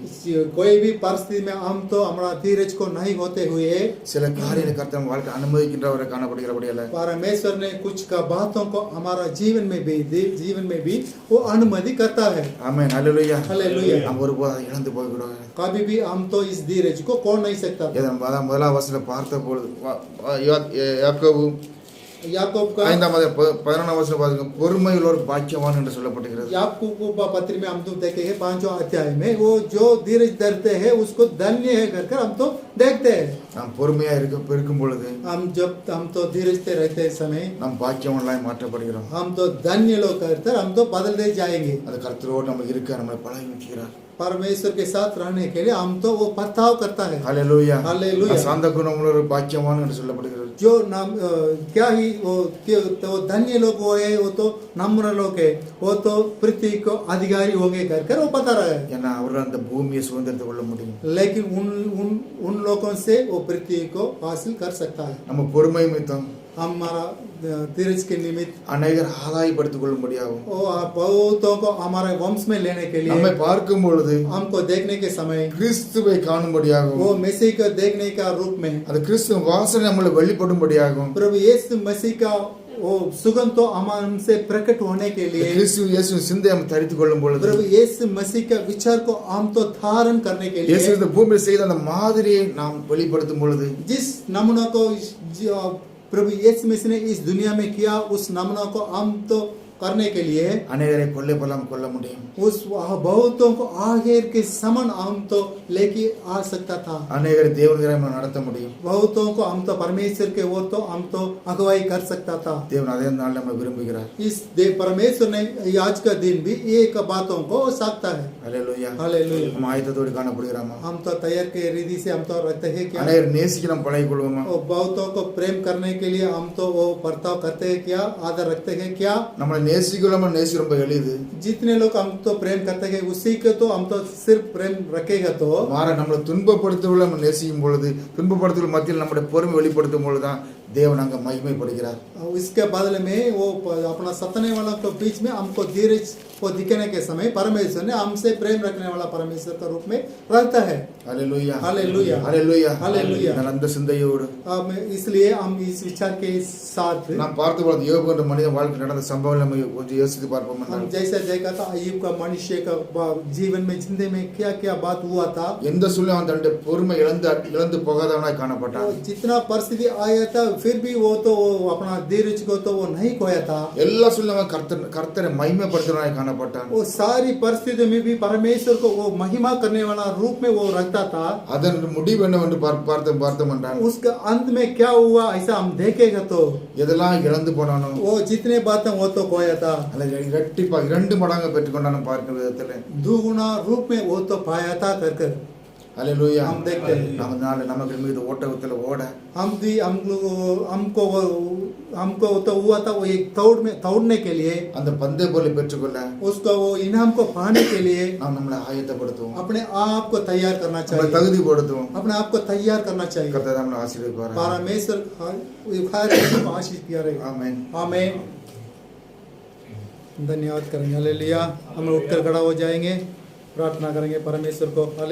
कोई भी परिस्थिति में हम तो हमारा धीरज को नहीं होते हुए சில காரியங்களை கர்த்தர் நம்ம வாழ்க்கை அனுமதிக்கின்றவரை காணப்படுகிறபடியால परमेश्वर ने कुछ का बातों को हमारा जीवन में भी वो अनुमति करता है. ஆமென் அல்லேலூயா. हालेलुया. நாம் ஒருபோதும் இழந்து போய்விடுவோம். कभी भी हम तो इस धीरज को खोल नहीं सकता. முதலாம் வசனத்தை பார்த்த பொழுது யாக்கோபு याकूब का 5-11 वचन பாருங்க. பொறுமையுள்ளோர் பாக்கியவான் என்று சொல்லப்பட்டிருக்கிறது. याकूब पत्री में हम तो देखेंगे 5वां अध्याय में वो जो धीरज धरते हैं उसको धन्य है करके हम तो देखते हैं. நாம் பொறுமையா இருக்கும் பொழுது हम तो धीरजते रहते समय நாம் பாக்கியவான்களாய் மாற்றப்படுகிறோம். हम तो धन्य लोग करते हम तो बदलते जाएंगे. அது கர்த்தரோடு நம்ம இருக்க நம்மளை பழகி வைக்கிறார். परमेश्वर के साथ रहने के लिए हम तो वो बर्ताव करता है. हालेलुया. हालेलुया. சாந்த குணமுள்ள ஒரு பாக்கியவான் என்று சொல்லப்படுகிறது. जो नाम क्या ही वो धन्य लोग वो है, वो तो नम्र लोग है, वो तो पृथ्वी को अधिकारी होंगे कर वो बता रहा है. ஏன்னா அவர்கள் அந்த பூமியை சுதந்திரத்தை கொள்ள முடியும். लेकिन उन लोगों से वो पृथ्वी को हासिल कर सकता है. நம்ம பொறுமை நிமித்தம் हमारा धीरज के निमित्त अनेகர் ஆதாயப்படுத்திக் கொள்ளும்படியாகும். बहुतों को हमारे वंश में लेने के लिए நம்மை பார்க்கும் பொழுது हमको देखने के समय கிறிஸ்துவை காணும்படியாகும். वो मसीह को देखने का रूप में அந்த கிறிஸ்து வாசனை நம்மளை வெளிப்படும்படியாகும். प्रभु यीशु मसीह का वो सुगंध तो हमसे प्रकट होने के लिए கிறிஸ்து இயேசு சிந்தை हम தரித்துக் கொள்ளும் பொழுது प्रभु यीशु मसीह का विचार को हम तो धारण करने के लिए இயேசு இந்த பூமியில் செய்த அந்த மாதிரியை நாம் வெளிப்படுத்தும் பொழுது जिस नमूना को प्रभु यीशु मसीह ने इस दुनिया में किया उस नमूना को हम तो करने के लिए अनेகரை கொல்ல முடியும். उस बहुतों को आखिर के समान हम तो लेके आ सकता था. अनेகரை தேவனுக்கு நம்ம நடத்த முடியும். बहुतों को हम तो परमेश्वर के वो तो हम तो अगुवाई कर सकता था. தேவன் அதே நாள் நம்ம விரும்புகிறார். इस परमेश्वर ने आज का दिन भी एक बातों को सकता है. हालेलुया. हालेलुया. हम आयतத்தோடு காணப்படுகிறோமா? हम तो तैयार के रीति से हम तो रहते हैं. क्या अनेகர் நேசிக்க நம்ம பழகிக்கொள்வோமா? बहुतों को प्रेम करने के लिए हम तो वो बर्ताव करते हैं. क्या आदर रखते हैं. क्या நம்மளை நேசிக்கலாமா? நேசி ரொம்ப எளிது. जितने लोग हम तो प्रेम करते हैं उसी को तो हम तो सिर्फ प्रेम रखेगा तो மாற நம்மளை துன்பப்படுத்துவதை நம்ம நேசிக்கும் பொழுது துன்பப்படுத்துவதற்கு மத்தியில் நம்முடைய பொறுமை வெளிப்படுத்தும் பொழுது தான் தேவன் அங்க மகிமைப்படுகிறார். इसके बदले में वो अपना सताने वालों के बीच में हमको धीरज को दिखाने के समय परमेश्वर ने हमसे प्रेम रखने वाला परमेश्वर का रूप में रहता है. हालेलुया. हालेलुया. हालेलुया. हालेलुया. நான் அந்த சிந்தையோடு इसलिए हम इस विचार के साथ நாம் பார்த்த பொழுது யோபு என்ற மனித வாழ்க்கை நடந்த சம்பவம் நம்ம கொஞ்சம் யோசித்து பார்ப்போம். हम जैसा देखा था अय्यूब का मनुष्य का जीवन में जिंदगी में क्या क्या बात हुआ था. எந்த சூழ்நிலை அவன் தன்னுடைய பொறுமை இழந்து போகாதவனாய் காணப்பட்டான். जितना परिस्थिति आया था फिर भी वो तो अपना धीरज को तो वो नहीं खोया था. எல்லா சூழ்நிலை கர்த்தரை மகிமைப்படுத்துவனாய் காணப்பட்டான். वो सारी परिस्थितियों में भी परमेश्वर को वो महिमा करने वाला रूप में वो रखता था. அதன் முடிவு என்னவென்று பார்த்தோம் என்றால் उसका अंत में क्या हुआ ऐसा हम देखेगा तो எதெல்லாம் இழந்து போனானோ वो जितने बातें वो तो खोया था அல்ல இரட்டிப்பா 2 மடங்கு பெற்றுக்கொண்டான பார்க்கிற விதத்தில் दुगुना रूप में वो तो पाया था कर हालेलुया. हम देखते हैं நமக்கு மீது ஓட்டத்தில் ஓட हमको वो हमको तो हुआ था वो एक दौड़ने के लिए, அந்த பந்தய பொருளை பெற்றுக்கொள்ள उसका वो इनाम को पाने के लिए நாம் நம்மளை ஆயத்தப்படுத்துவோம், अपने आप को तैयार करना நம்மளை चाहिए, தகுதிப்படுத்துவோம். अपने आप को तैयार करना चाहिए. கர்த்தர் நம்மளை ஆசீர்வதிப்பார். परमेश्वर हर एक को आशीष दिया रहेगा. ஆமென். आमीन. धन्यवाद करेंगे. हालेलुया. हम लोग उठकर खड़ा हो जाएंगे, प्रार्थना करेंगे परमेश्वर को. हालेलुया.